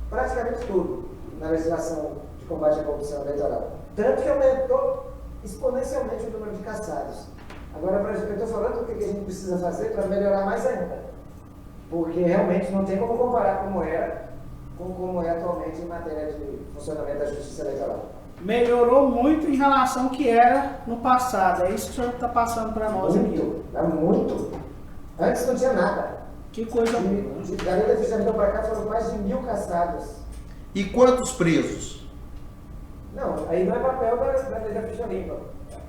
praticamente tudo na legislação de combate à corrupção eleitoral. Tanto que aumentou exponencialmente o número de cassados. Agora, eu estou falando o que a gente precisa fazer para melhorar mais ainda. Porque realmente não tem como comparar como era com como é atualmente em matéria de funcionamento da justiça eleitoral. Melhorou muito em relação ao que era no passado. É isso que o senhor está passando para nós aqui. Muito. Antes não tinha nada. Que coisa boa. Da lei da ficha limpa para cá foram mais de 1.000 cassados. E quantos presos? Não, aí não é papel da lei da ficha limpa.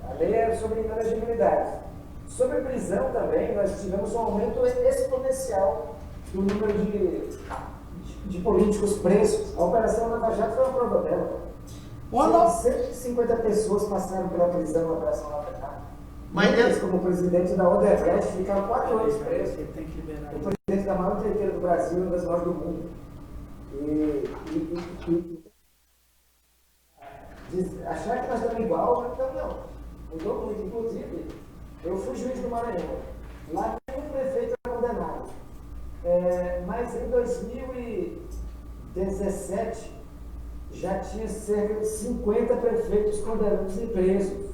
A lei é sobre inelegibilidade. Sobre prisão também, nós tivemos um aumento exponencial do número de políticos presos. A Operação Lava Jato foi uma prova dela. 150 pessoas passaram pela prisão na Operação Lava Jato. Mas como presidente da Odebrecht, ficaram 4 anos presos. O presidente da maior empreiteira do Brasil e uma das maiores do mundo. Achar que nós estamos igual, então não. Mudou muito. Inclusive, eu fui juiz do Maranhão. Lá nenhum prefeito era condenado. Mas em 2017 já tinha cerca de 50 prefeitos condenados e presos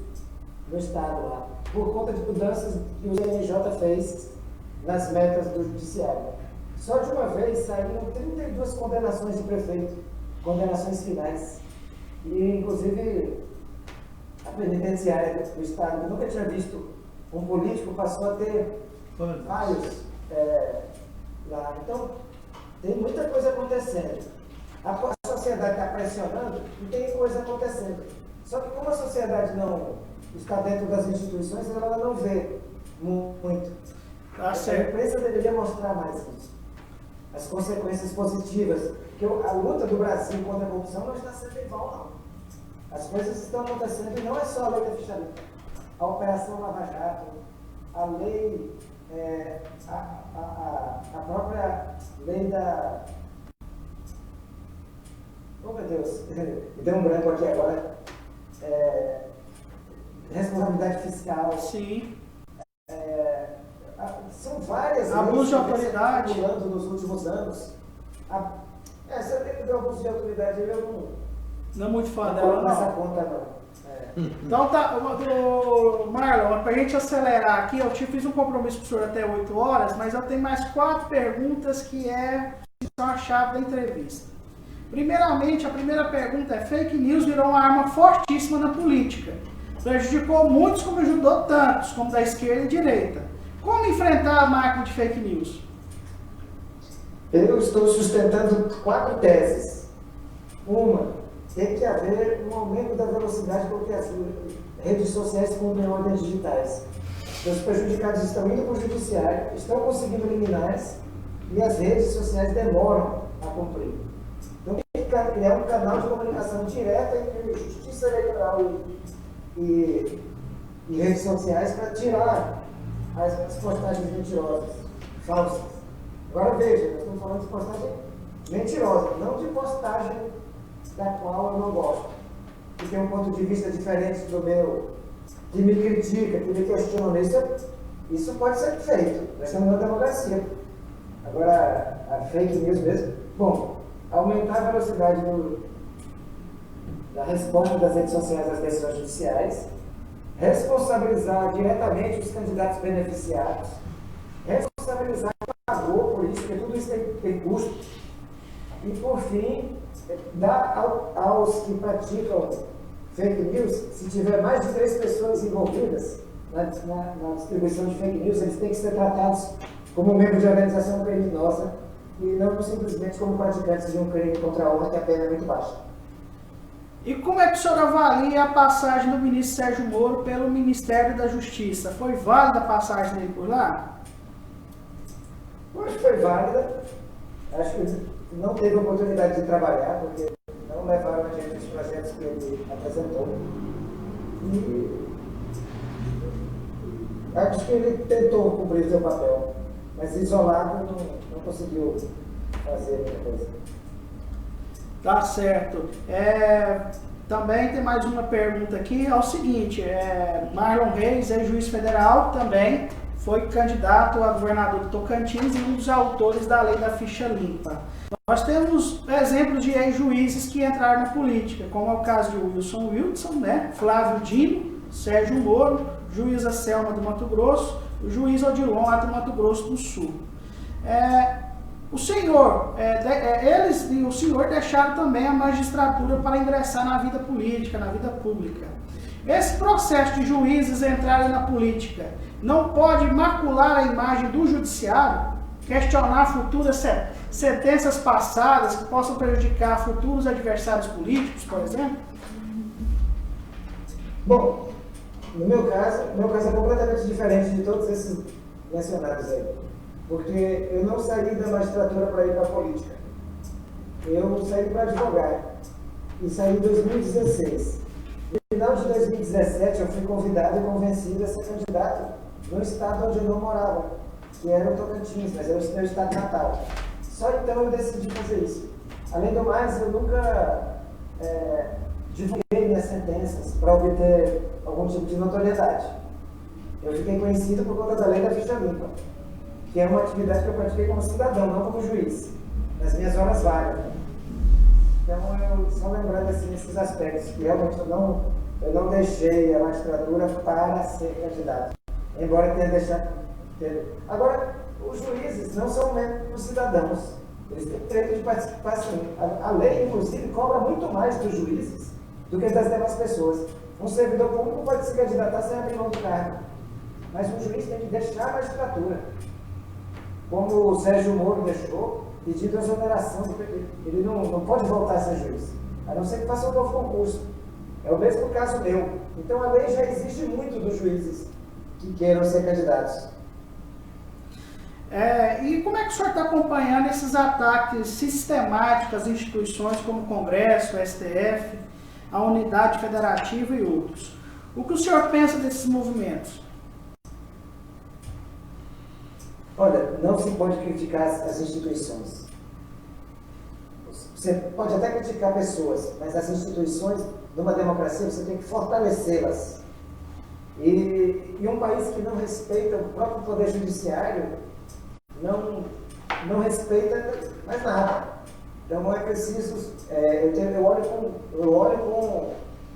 no estado lá, por conta de mudanças que o CNJ fez nas metas do judiciário. Só de uma vez saíram 32 condenações de prefeito, condenações finais. E, inclusive, a penitenciária do Estado, eu nunca tinha visto um político, passou a ter vários lá. Então, tem muita coisa acontecendo. A sociedade está pressionando e tem coisa acontecendo. Só que como a sociedade não está dentro das instituições, ela não vê muito. Tá A certo. imprensa deveria mostrar mais isso. As consequências positivas. Porque a luta do Brasil contra a corrupção não está sendo em vão, não. As coisas estão acontecendo e não é só a lei da ficha limpa. A Operação Lava Jato, a lei, a própria lei da... Oh, meu Deus, me deu um branco aqui agora. Responsabilidade fiscal. Sim. São várias Abuso de leis que vêm se autoridade. acumulando nos últimos anos. Essa lei do abuso de autoridade eu Não é muito fã não dela, coloco nessa não. conta, não. Então tá, Marlon, pra gente acelerar aqui, eu te fiz um compromisso pro senhor até 8 horas, mas eu tenho mais 4 perguntas que são a chave da entrevista. Primeiramente, a primeira pergunta é: fake news virou uma arma fortíssima na política. Prejudicou muitos como ajudou tantos, como da esquerda e direita. Como enfrentar a máquina de fake news? Eu estou sustentando 4 teses. Uma, tem que haver um aumento da velocidade porque as redes sociais cumprem ordens digitais. Os prejudicados estão indo para o judiciário, estão conseguindo liminares e as redes sociais demoram a cumprir. Então tem que criar um canal de comunicação direta entre justiça eleitoral e redes sociais para tirar as postagens mentirosas, falsas. Agora veja, nós estamos falando de postagem mentirosa, não de postagem da qual eu não gosto, que tem um ponto de vista diferente do meu, que me critica, que me questiona. Isso pode ser feito, nós estamos numa democracia. Agora, a fake news mesmo, bom, aumentar a velocidade da resposta das redes sociais às decisões judiciais, responsabilizar diretamente os candidatos beneficiados, responsabilizar quem pagou por isso, porque tudo isso tem custo, e, por fim, dar aos que praticam fake news, se tiver mais de 3 pessoas envolvidas na distribuição de fake news, eles têm que ser tratados como membros de organização criminosa e não simplesmente como praticantes de um crime contra a honra, que a pena é muito baixa. E como é que o senhor avalia a passagem do ministro Sérgio Moro pelo Ministério da Justiça? Foi válida a passagem dele por lá? Eu acho que foi válida. Acho que não teve oportunidade de trabalhar, porque não levaram adiante os projetos que ele apresentou. E acho que ele tentou cumprir o seu papel, mas isolado não conseguiu fazer muita coisa. Tá certo. Também tem mais uma pergunta aqui, é o seguinte, Marlon Reis é juiz federal também, foi candidato a governador do Tocantins e um dos autores da lei da ficha limpa. Nós temos exemplos de ex-juízes que entraram na política, como é o caso de Wilson, né? Flávio Dino, Sérgio Moro, juíza Selma do Mato Grosso, o juiz Odilon lá do Mato Grosso do Sul. O senhor, eles e o senhor deixaram também a magistratura para ingressar na vida política, na vida pública. Esse processo de juízes entrarem na política não pode macular a imagem do judiciário, questionar futuras sentenças passadas que possam prejudicar futuros adversários políticos, por exemplo? Bom, no meu caso é completamente diferente de todos esses mencionados aí. Porque eu não saí da magistratura para ir para a política. Eu saí para advogar. E saí em 2016. No final de 2017, eu fui convidado e convencido a ser candidato no estado onde eu não morava, que era o Tocantins, mas era o meu estado natal. Só então eu decidi fazer isso. Além do mais, eu nunca divulguei minhas sentenças para obter algum tipo de notoriedade. Eu fiquei conhecido por conta da lei da ficha limpa, que é uma atividade que eu pratiquei como cidadão, não como juiz, nas minhas horas vagas. Então, eu só lembrando assim, esses aspectos, que realmente eu não deixei a magistratura para ser candidato, embora tenha deixado. Agora, os juízes não são menos cidadãos. Eles têm direito de participação. A lei, inclusive, cobra muito mais dos juízes do que das demais pessoas. Um servidor público pode se candidatar sem abrir mão do cargo, mas um juiz tem que deixar a magistratura, como o Sérgio Moro deixou, pedindo exoneração do PT. Ele não pode voltar a ser juiz, a não ser que faça um novo concurso. É o mesmo caso meu. Então a lei já exige muito dos juízes que queiram ser candidatos. E como é que o senhor está acompanhando esses ataques sistemáticos às instituições como o Congresso, o STF, a Unidade Federativa e outros? O que o senhor pensa desses movimentos? Olha, não se pode criticar as instituições. Você pode até criticar pessoas, mas as instituições, numa democracia, você tem que fortalecê-las. E um país que não respeita o próprio poder judiciário, não respeita mais nada. Então é preciso, eu olho com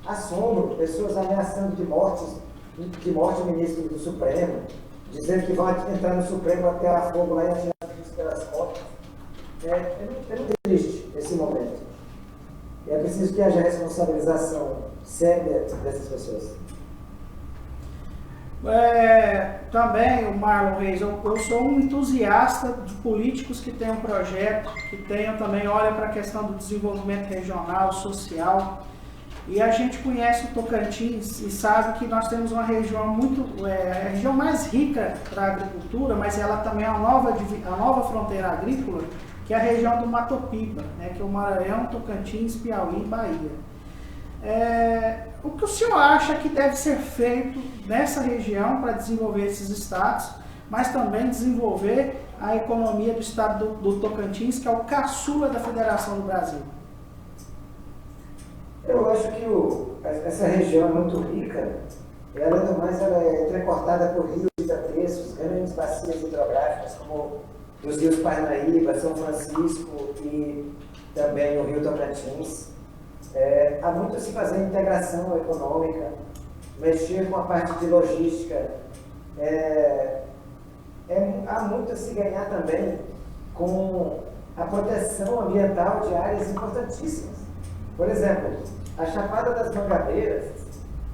assombro pessoas ameaçando de morte o ministro do Supremo, dizendo que vão entrar no Supremo até a fogo lá e atirar pelas portas. É muito triste esse momento. É preciso que haja responsabilização séria dessas pessoas. Também, o Marlon Reis, eu sou um entusiasta de políticos que tenham projeto, que tenham também, olha para a questão do desenvolvimento regional, social. E a gente conhece o Tocantins e sabe que nós temos uma região a região mais rica para a agricultura, mas ela também é a nova fronteira agrícola, que é a região do Mato Piba, né, que é o Maranhão, Tocantins, Piauí e Bahia. O que o senhor acha que deve ser feito nessa região para desenvolver esses estados, mas também desenvolver a economia do estado do Tocantins, que é o caçula da Federação do Brasil? Eu acho que essa região é muito rica, e além do mais ela é entrecortada por rios gigantescos, grandes bacias hidrográficas, como os rios Parnaíba, São Francisco e também o rio Tocantins. Há muito a se fazer em integração econômica, mexer com a parte de logística. Há muito a se ganhar também com a proteção ambiental de áreas importantíssimas. Por exemplo, a Chapada das Mangabeiras,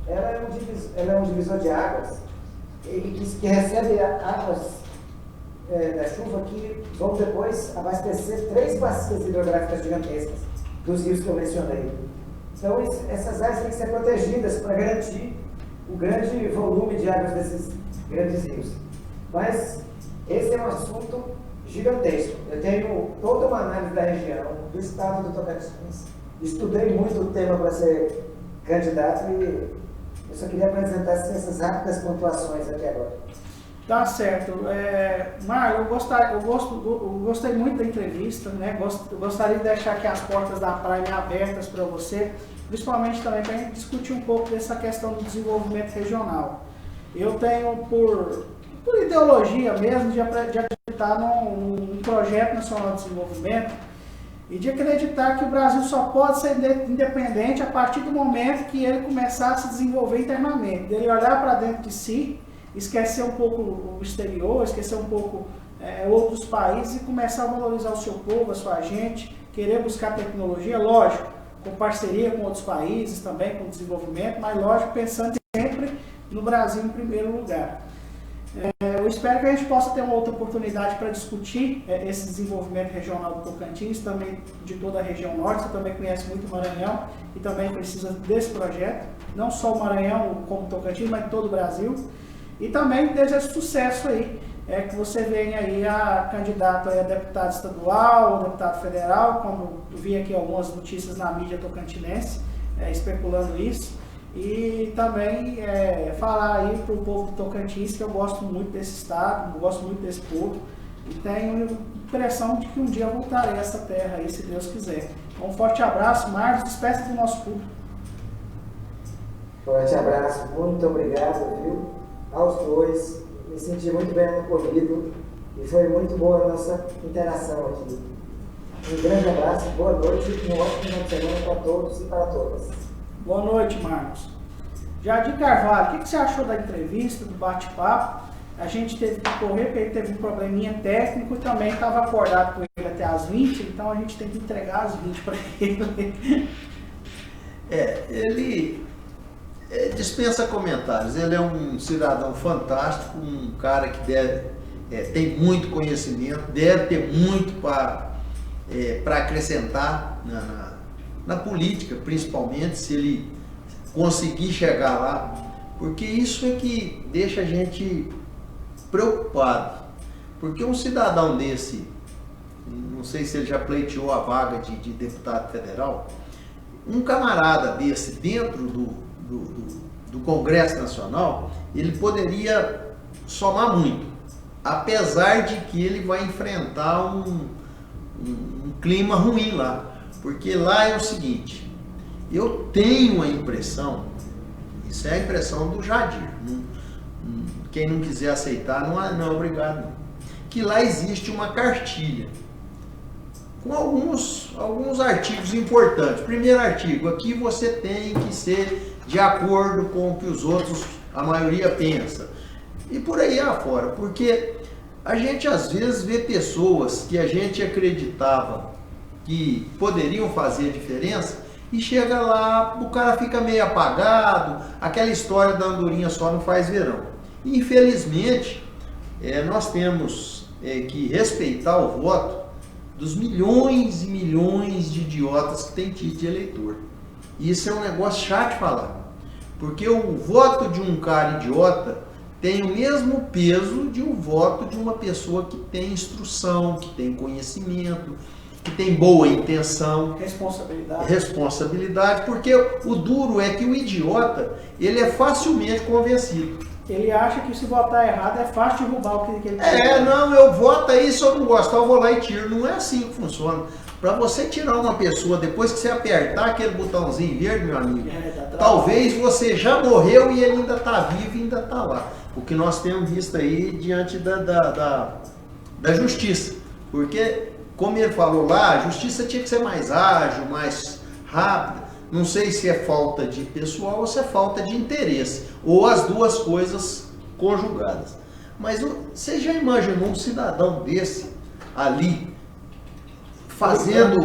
ela é um divisor de águas que recebe águas da chuva que vão depois abastecer 3 bacias hidrográficas gigantescas dos rios que eu mencionei. Então, essas áreas têm que ser protegidas para garantir o grande volume de águas desses grandes rios. Mas esse é um assunto gigantesco. Eu tenho toda uma análise da região, do estado do Tocantins. Estudei muito o tema para ser candidato e eu só queria apresentar essas rápidas pontuações aqui agora. Tá certo. Marlon, eu gostei muito da entrevista, né? Gostaria de deixar aqui as portas da Prime abertas para você, principalmente também para a gente discutir um pouco dessa questão do desenvolvimento regional. Eu tenho, por ideologia mesmo, de acreditar num projeto nacional de desenvolvimento e de acreditar que o Brasil só pode ser independente a partir do momento que ele começar a se desenvolver internamente, dele olhar para dentro de si, esquecer um pouco o exterior, esquecer um pouco outros países e começar a valorizar o seu povo, a sua gente, querer buscar tecnologia, lógico, com parceria com outros países também, com desenvolvimento, mas lógico, pensando sempre no Brasil em primeiro lugar. Eu espero que a gente possa ter uma outra oportunidade para discutir esse desenvolvimento regional do Tocantins, também de toda a região norte. Você também conhece muito o Maranhão e também precisa desse projeto, não só o Maranhão como o Tocantins, mas todo o Brasil. E também desejo sucesso aí, que você venha aí a candidato a deputado estadual, ou deputado federal, como eu vi aqui algumas notícias na mídia tocantinense, especulando isso. E também falar aí para o povo do Tocantins que eu gosto muito desse estado, eu gosto muito desse povo e tenho a impressão de que um dia voltarei a essa terra aí, se Deus quiser. Um forte abraço, Marcos, despeça do nosso público. Forte abraço, muito obrigado, viu? Aos dois, me senti muito bem acolhido e foi muito boa a nossa interação aqui. Um grande abraço, boa noite e um ótimo final de semana para todos e para todas. Boa noite, Marcos. Jardim Carvalho, o que você achou da entrevista, do bate-papo? A gente teve que correr porque ele teve um probleminha técnico e também estava acordado com ele até as 20, então a gente tem que entregar às 20 para ele. Ele dispensa comentários. Ele é um cidadão fantástico, um cara que tem muito conhecimento, deve ter muito para acrescentar na política, principalmente, se ele conseguir chegar lá, porque isso é que deixa a gente preocupado, porque um cidadão desse, não sei se ele já pleiteou a vaga de deputado federal, um camarada desse dentro do Congresso Nacional, ele poderia somar muito, apesar de que ele vai enfrentar um clima ruim lá, porque lá é o seguinte, eu tenho a impressão, isso é a impressão do Jadir, quem não quiser aceitar não é obrigado, não, que lá existe uma cartilha com alguns artigos importantes. Primeiro artigo, aqui você tem que ser de acordo com o que os outros, a maioria pensa, e por aí afora, porque a gente às vezes vê pessoas que a gente acreditava que poderiam fazer a diferença e chega lá, o cara fica meio apagado, aquela história da andorinha só não faz verão. Infelizmente, nós temos que respeitar o voto dos milhões e milhões de idiotas que tem título de eleitor. E isso é um negócio chato de falar, porque o voto de um cara idiota tem o mesmo peso de um voto de uma pessoa que tem instrução, que tem conhecimento, que tem boa intenção. Responsabilidade, porque o duro é que o idiota, ele é facilmente convencido. Ele acha que se votar errado é fácil derrubar o que ele quer. Não, eu voto aí, se eu não gostar eu vou lá e tiro. Não é assim que funciona. Para você tirar uma pessoa, depois que você apertar aquele botãozinho verde, meu amigo, talvez você já morreu e ele ainda está vivo e ainda está lá. O que nós temos visto aí diante da justiça. Porque, como ele falou lá, a justiça tinha que ser mais ágil, mais rápida. Não sei se é falta de pessoal ou se é falta de interesse, ou as duas coisas conjugadas. Mas você já imaginou um cidadão desse ali fazendo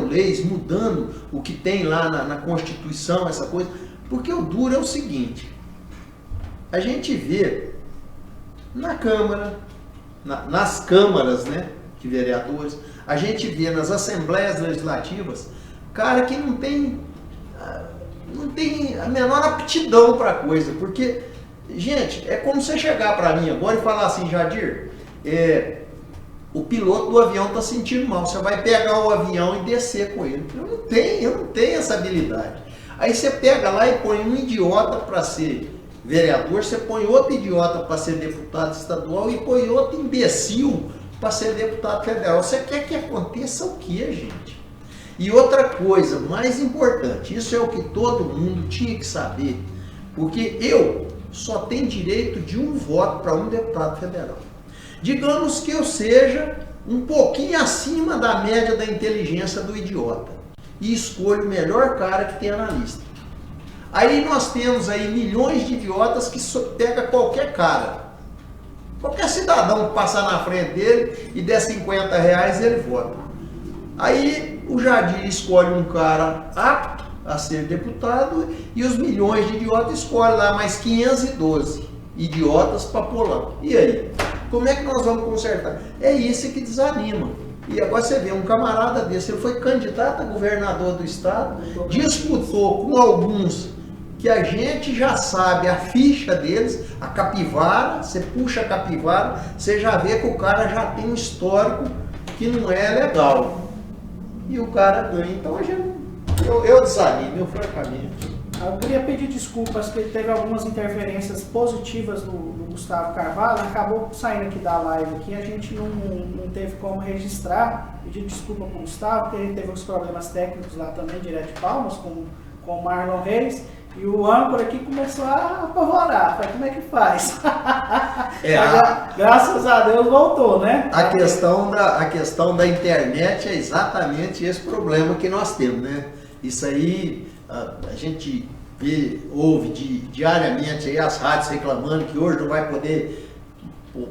leis, mudando o que tem lá na Constituição, essa coisa? Porque o duro é o seguinte, a gente vê na Câmara, nas câmaras, né, de vereadores, a gente vê nas assembleias legislativas, cara que não tem a menor aptidão para a coisa, porque, gente, é como você chegar para mim agora e falar assim, Jadir, o piloto do avião está sentindo mal, você vai pegar o avião e descer com ele. Eu não tenho essa habilidade. Aí você pega lá e põe um idiota para ser vereador, você põe outro idiota para ser deputado estadual e põe outro imbecil para ser deputado federal. Você quer que aconteça o quê, gente? E outra coisa mais importante, isso é o que todo mundo tinha que saber, porque eu só tenho direito de um voto para um deputado federal. Digamos que eu seja um pouquinho acima da média da inteligência do idiota e escolho o melhor cara que tem na lista. Aí nós temos aí milhões de idiotas que pega qualquer cara. Qualquer cidadão que passar na frente dele e der 50 reais, ele vota. Aí o Jadir escolhe um cara apto a ser deputado e os milhões de idiotas escolhem lá mais 512 idiotas para pôr lá. E aí? Como é que nós vamos consertar? É isso que desanima. E agora você vê um camarada desse, ele foi candidato a governador do estado, disputou com alguns que a gente já sabe a ficha deles, a capivara, você puxa a capivara, você já vê que o cara já tem um histórico que não é legal. E o cara ganha. Então eu desanimo, francamente. Eu queria pedir desculpas, porque teve algumas interferências positivas do Gustavo Carvalho, acabou saindo aqui da live aqui, a gente não teve como registrar. Pedir desculpa para o Gustavo, porque ele teve uns problemas técnicos lá também, direto de Palmas, com o Marlon Reis. E o âncora aqui começou a apavorar. Falei, como é que faz? Graças a Deus voltou, né? A questão da internet é exatamente esse problema que nós temos, né? Isso aí, a gente ouve diariamente aí as rádios reclamando que hoje não vai poder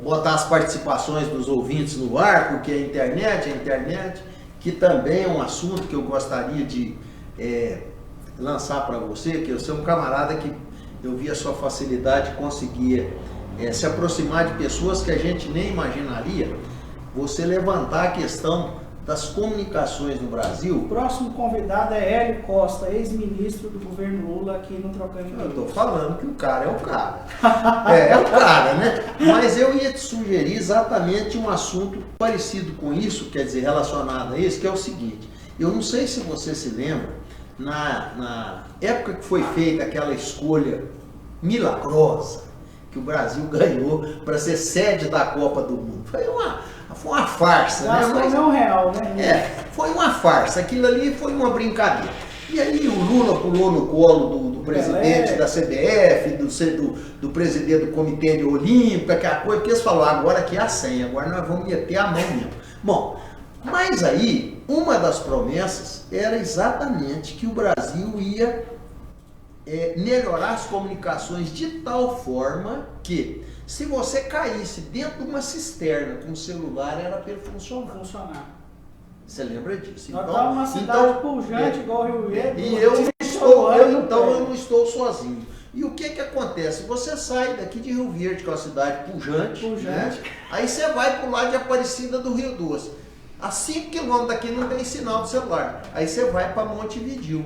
botar as participações dos ouvintes no ar, porque a internet, que também é um assunto que eu gostaria de lançar para você, que eu sou um camarada que eu vi a sua facilidade de conseguir se aproximar de pessoas que a gente nem imaginaria, você levantar a questão das comunicações no Brasil. O próximo convidado é Hélio Costa, ex-ministro do governo Lula aqui no Trocando em Eu Miúdos. estou falando que o cara é o cara. É o cara, né? Mas eu ia te sugerir exatamente um assunto parecido com isso, quer dizer, relacionado a isso, que é o seguinte. Eu não sei se você se lembra, na época que foi feita aquela escolha milagrosa, que o Brasil ganhou para ser sede da Copa do Mundo. Foi uma farsa, né? Mas não real, né? Foi uma farsa. Aquilo ali foi uma brincadeira. E aí o Lula pulou no colo do presidente da CBF, do presidente do Comitê Olímpico, aquela coisa, porque eles falaram, agora aqui é a senha, agora nós vamos meter a mão mesmo. Bom, mas aí, uma das promessas era exatamente que o Brasil ia melhorar as comunicações de tal forma que, se você caísse dentro de uma cisterna com o celular, era para ele funcionar. Você lembra disso? Nós estamos numa cidade pujante, igual o Rio Verde. E eu não estou sozinho. E o que acontece? Você sai daqui de Rio Verde, que é uma cidade pujante. Né? Aí você vai para o lado de Aparecida do Rio Doce. A 5 quilômetros daqui não tem sinal de celular. Aí você vai para Montevidéu.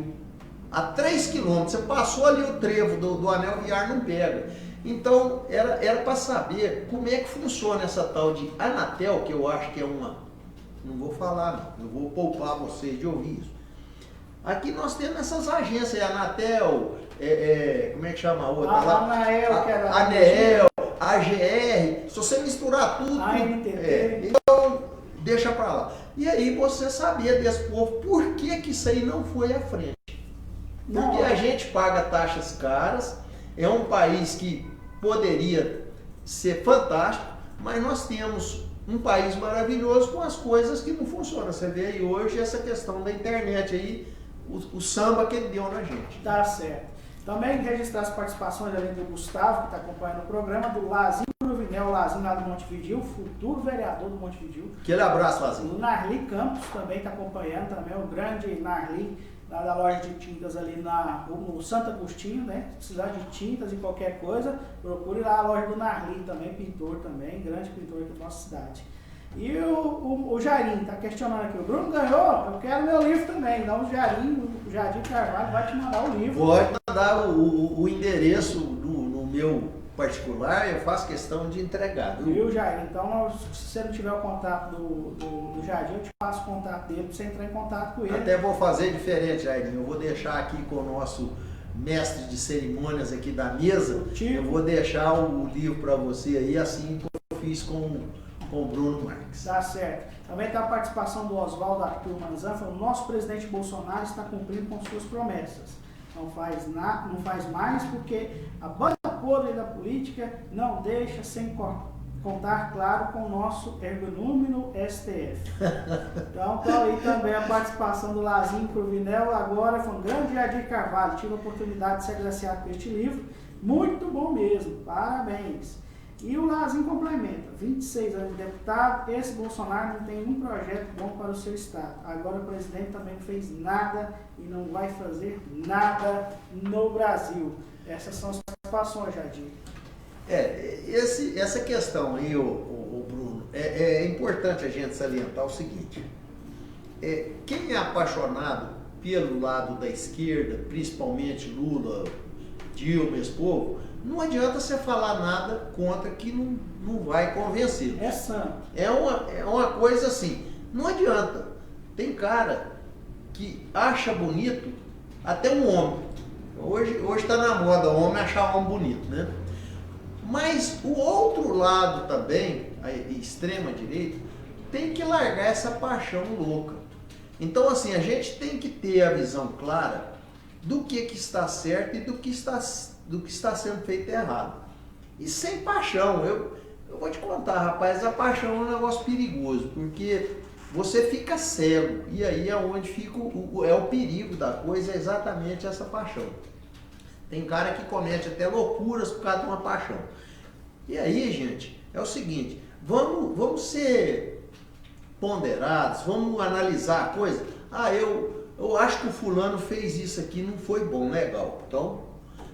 A 3 quilômetros, você passou ali o trevo do Anel Viário, não pega. Então, era para saber como é que funciona essa tal de Anatel, que eu acho que é uma... Não vou falar, não. Eu vou poupar vocês de ouvir isso. Aqui nós temos essas agências, Anatel, como é que chama a outra? ANEEL, AGR. Se você misturar tudo... então, deixa para lá. E aí você sabia desse povo por que isso aí não foi à frente. Porque a gente paga taxas caras, é um país que poderia ser fantástico, mas nós temos um país maravilhoso com as coisas que não funcionam. Você vê aí hoje essa questão da internet aí, o samba que ele deu na gente. Tá certo. Também registrar as participações ali do Gustavo, que está acompanhando o programa, do Lazinho Cruvinel, Lazinho lá do Montevidéu, futuro vereador do Montevidéu. Aquele abraço, Lazinho. O Narli Campos também está acompanhando, também o grande Narli, lá da loja de tintas ali no Santo Agostinho, né? Se precisar de tintas e qualquer coisa, procure lá a loja do Narli também, pintor também, grande pintor aqui da nossa cidade. E o Jairinho está questionando aqui, o Bruno ganhou, eu quero meu livro também. Então o Jardim Carvalho vai te mandar o livro. Pode mandar o endereço no meu particular, eu faço questão de entregar. Viu, Jair? Então, se você não tiver o contato do Jardim, eu te passo o contato dele para você entrar em contato com ele. Até vou fazer diferente, Jair. Eu vou deixar aqui com o nosso mestre de cerimônias aqui da mesa. Eu vou deixar o livro para você aí, assim como eu fiz com o Bruno Marques. Tá certo. Também está a participação do Oswaldo Arthur Manzan, falando: nosso presidente Bolsonaro está cumprindo com suas promessas. Não faz mais porque a banda podre da política não deixa sem contar, claro, com o nosso ergonômino STF. Então, tá aí também a participação do Lazinho Cruvinel, agora foi um grande Jadir Carvalho, tive a oportunidade de ser agraciado por este livro, muito bom mesmo, parabéns. E o Lazinho complementa: 26 anos de deputado, esse Bolsonaro não tem um projeto bom para o seu estado. Agora o presidente também não fez nada e não vai fazer nada no Brasil. Essas são as participações, Jadir. Essa questão aí, o Bruno, é importante a gente salientar o seguinte. Quem é apaixonado pelo lado da esquerda, principalmente Lula, Dilma, esse povo, não adianta você falar nada contra que não vai convencer. É santo. É uma coisa assim, não adianta. Tem cara que acha bonito até um homem. Hoje está na moda o homem achar um homem bonito, né? Mas o outro lado também, a extrema direita, tem que largar essa paixão louca. Então assim, a gente tem que ter a visão clara do que está certo e do que está sendo feito errado. E sem paixão, eu vou te contar, rapaz, a paixão é um negócio perigoso, porque você fica cego, e aí é onde fica o perigo da coisa, é exatamente essa paixão. Tem cara que comete até loucuras por causa de uma paixão. E aí, gente, é o seguinte, vamos ser ponderados, vamos analisar a coisa. Eu acho que o fulano fez isso aqui, não foi bom, legal. Então,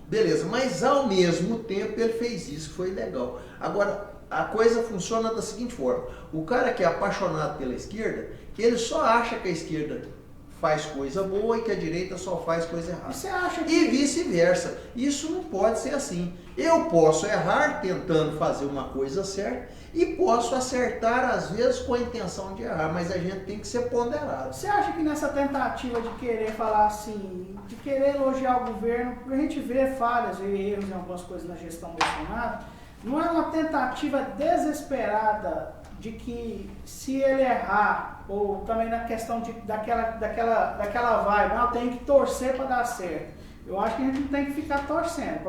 beleza, mas ao mesmo tempo ele fez isso, foi legal. Agora, a coisa funciona da seguinte forma, o cara que é apaixonado pela esquerda, ele só acha que a esquerda faz coisa boa e que a direita só faz coisa errada. Você acha que... E vice-versa. Isso não pode ser assim. Eu posso errar tentando fazer uma coisa certa e posso acertar, às vezes, com a intenção de errar, mas a gente tem que ser ponderado. Você acha que nessa tentativa de querer falar assim, de querer elogiar o governo, a gente vê falhas e erros em algumas coisas na gestão Bolsonaro, não é uma tentativa desesperada de que se ele errar, ou também na questão daquela vibe, eu tenho que torcer para dar certo. Eu acho que a gente não tem que ficar torcendo,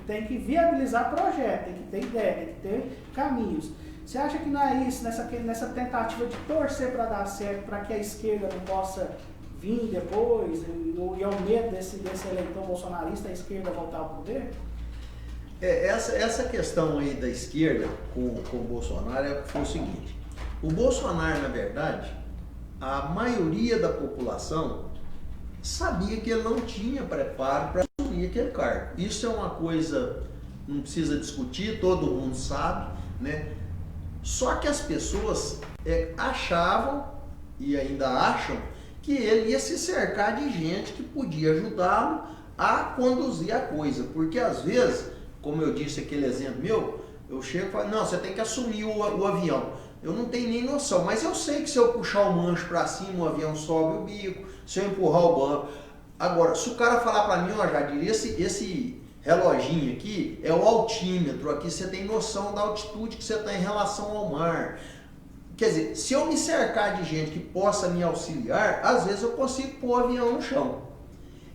tem que viabilizar projeto, tem que ter ideia, tem que ter caminhos. Você acha que não é isso, nessa tentativa de torcer para dar certo, para que a esquerda não possa vir depois, e ao medo desse eleitor bolsonarista, a esquerda voltar ao poder? Essa questão aí da esquerda com o Bolsonaro foi o seguinte, o Bolsonaro, na verdade, a maioria da população sabia que ele não tinha preparo para assumir aquele cargo. Isso é uma coisa, não precisa discutir, todo mundo sabe, né? Só que as pessoas achavam, e ainda acham, que ele ia se cercar de gente que podia ajudá-lo a conduzir a coisa, porque às vezes, como eu disse aquele exemplo meu, eu chego e falo, não, você tem que assumir o avião. Eu não tenho nem noção, mas eu sei que se eu puxar o manche para cima, o avião sobe o bico, se eu empurrar o banco. Agora, se o cara falar para mim, ó, Jadir, esse reloginho aqui é o altímetro, aqui você tem noção da altitude que você está em relação ao mar. Quer dizer, se eu me cercar de gente que possa me auxiliar, às vezes eu consigo pôr o avião no chão.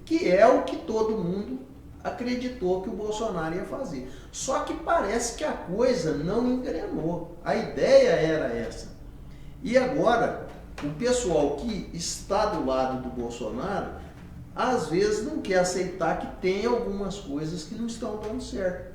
Que é o que todo mundo acreditou que o Bolsonaro ia fazer. Só que parece que a coisa não engrenou. A ideia era essa. E agora, o pessoal que está do lado do Bolsonaro, às vezes não quer aceitar que tem algumas coisas que não estão dando certo.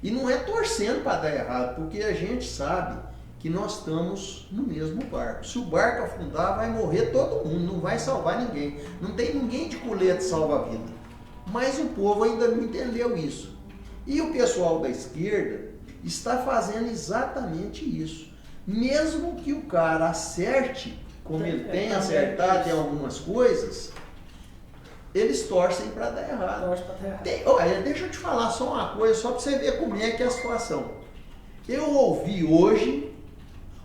E não é torcendo para dar errado, porque a gente sabe que nós estamos no mesmo barco. Se o barco afundar, vai morrer todo mundo, não vai salvar ninguém. Não tem ninguém de colete salva-vida. Mas o povo ainda não entendeu isso. E o pessoal da esquerda está fazendo exatamente isso. Mesmo que o cara acerte, como ele tem acertado em algumas coisas, eles torcem para dar errado. Olha, deixa eu te falar só uma coisa, só para você ver como é que é a situação. Eu ouvi hoje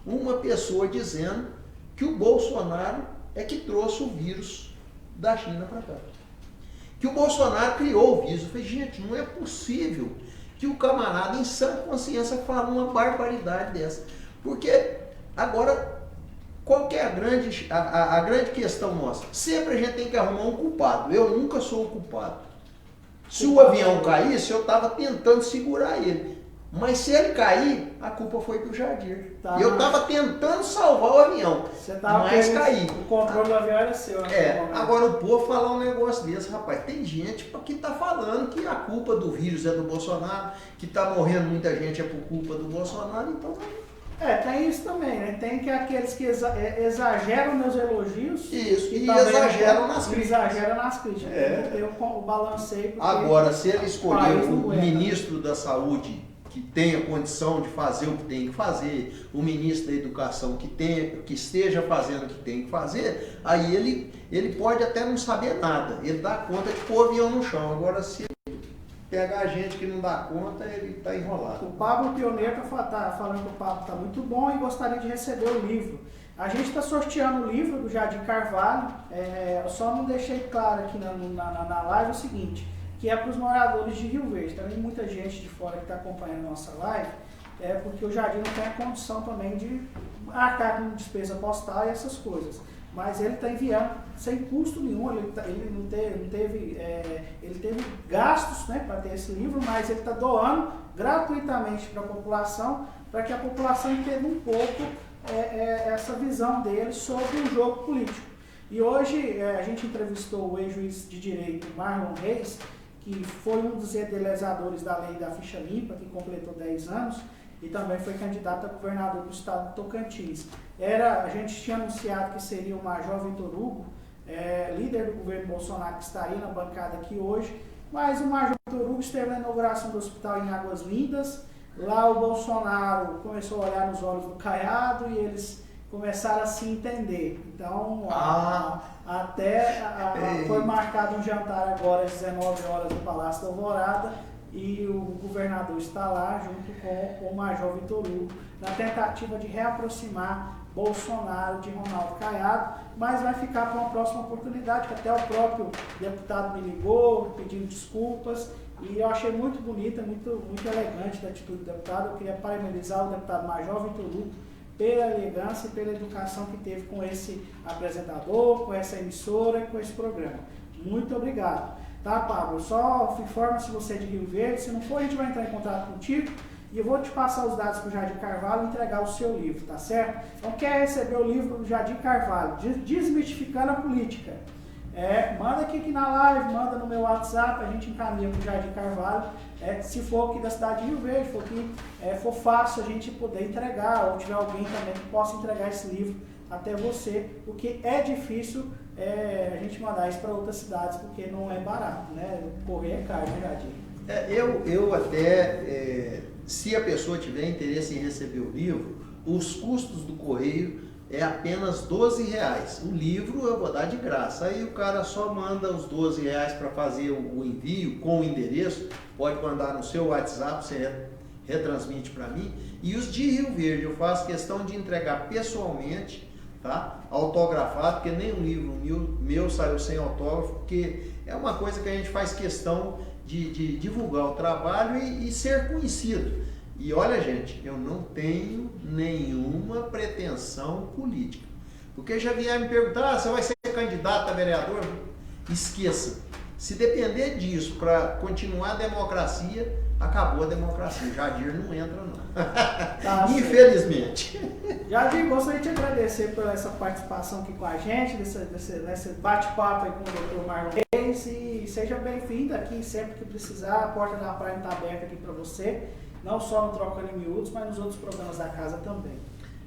uma pessoa dizendo que o Bolsonaro é que trouxe o vírus da China para cá. Que o Bolsonaro criou o vírus. Eu falei, gente, não é possível que o camarada em sã consciência fale uma barbaridade dessa. Porque agora, qual que é a grande questão nossa? Sempre a gente tem que arrumar um culpado. Eu nunca sou o culpado. Se o avião caísse, eu estava tentando segurar ele. Mas se ele cair, a culpa foi do Jadir. E eu estava tentando salvar o avião, mas caí. O controle do avião era seu, né? Agora o povo falar um negócio desse, rapaz, tem gente que está falando que a culpa do vírus é do Bolsonaro, que está morrendo muita gente é por culpa do Bolsonaro, então... tem isso também, né? Tem que aqueles que exageram nos elogios. Isso, e exageram nas críticas. Exageram nas críticas. Tem que ter o balanceio. Agora, se ele escolher o ministro da Saúde que tenha condição de fazer o que tem que fazer, o ministro da Educação que esteja fazendo o que tem que fazer, aí ele pode até não saber nada, ele dá conta de pôr o avião no chão. Agora, se ele pegar gente que não dá conta, ele está enrolado. O Pablo Pioneiro está falando que o papo está muito bom e gostaria de receber o livro. A gente está sorteando o livro do Jadir Carvalho, eu só não deixei claro aqui na live o seguinte, que é para os moradores de Rio Verde. Também muita gente de fora que está acompanhando a nossa live, porque o Jadir não tem a condição também de arcar com despesa postal e essas coisas. Mas ele está enviando sem custo nenhum, ele teve gastos, né, para ter esse livro, mas ele está doando gratuitamente para a população, para que a população entenda um pouco essa visão dele sobre o jogo político. E hoje a gente entrevistou o ex-juiz de direito Marlon Reis, que foi um dos idealizadores da lei da ficha limpa, que completou 10 anos, e também foi candidato a governador do estado de Tocantins. A gente tinha anunciado que seria o Major Vitor Hugo, líder do governo Bolsonaro, que estaria na bancada aqui hoje, mas o Major Vitor Hugo esteve na inauguração do hospital em Águas Lindas. Lá o Bolsonaro começou a olhar nos olhos do Caiado e eles começaram a se entender. Então, foi marcado um jantar agora às 19 horas no Palácio da Alvorada e o governador está lá junto com o Major Vitor Hugo na tentativa de reaproximar Bolsonaro de Ronaldo Caiado, mas vai ficar para uma próxima oportunidade, que até o próprio deputado me ligou pedindo desculpas, e eu achei muito bonita, muito elegante a atitude do deputado. Eu queria parabenizar o deputado Major Vitor Hugo pela elegância e pela educação que teve com esse apresentador, com essa emissora e com esse programa. Muito obrigado. Tá, Pablo? Só informa se você é de Rio Verde, se não for a gente vai entrar em contato contigo e eu vou te passar os dados para o Jardim Carvalho e entregar o seu livro, tá certo? Então quer receber o livro do Jardim Carvalho, Desmistificando a Política? Manda aqui na live, manda no meu WhatsApp, a gente encaminha para o Jardim Carvalho. Se for aqui da cidade de Rio Verde, for fácil a gente poder entregar, ou tiver alguém também que possa entregar esse livro até você, porque é difícil a gente mandar isso para outras cidades, porque não é barato, né? Correr é caro, né, Jardim? Eu até, se a pessoa tiver interesse em receber o livro, os custos do correio é apenas R$12. O livro eu vou dar de graça. Aí o cara só manda os R$12 para fazer o envio com o endereço. Pode mandar no seu WhatsApp, você retransmite para mim. E os de Rio Verde eu faço questão de entregar pessoalmente, tá? Autografado, porque nem um livro meu saiu sem autógrafo, porque é uma coisa que a gente faz questão de divulgar o trabalho e ser conhecido. E olha, gente, eu não tenho nenhuma pretensão política. Porque já vieram me perguntar, você vai ser candidato a vereador? Esqueça. Se depender disso para continuar a democracia, acabou a democracia. Jadir não entra, não. Tá, infelizmente. Jadir, gostaria de te agradecer por essa participação aqui com a gente, nesse bate-papo aí com o Dr. Marlon Reis. E seja bem-vindo aqui sempre que precisar. A porta da praia está aberta aqui para você. Não só no Trocando em Miúdos, mas nos outros programas da casa também.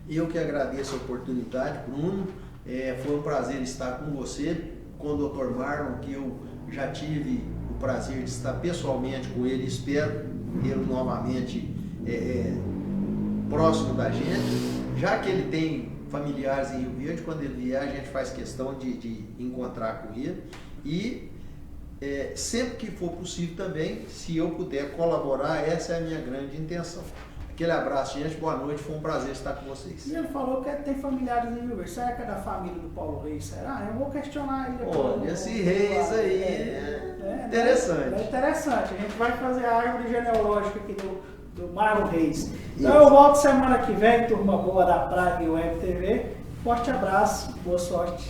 Eu que agradeço a oportunidade, Bruno. Foi um prazer estar com você, com o Dr. Marlon, que eu já tive o prazer de estar pessoalmente com ele. Espero ele novamente próximo da gente. Já que ele tem familiares em Rio Verde, quando ele vier, a gente faz questão de encontrar com ele. E sempre que for possível também, se eu puder colaborar, essa é a minha grande intenção. Aquele abraço, gente, boa noite, foi um prazer estar com vocês. E ele falou que tem familiares em Rio Verde, será que é da família do Paulo Reis? Será? Eu vou questionar ele. Olha, esse Reis aí é interessante. É interessante, a gente vai fazer a árvore genealógica aqui do Marlon Reis. Então eu volto semana que vem, turma boa da Praga e Web TV. Forte abraço, boa sorte.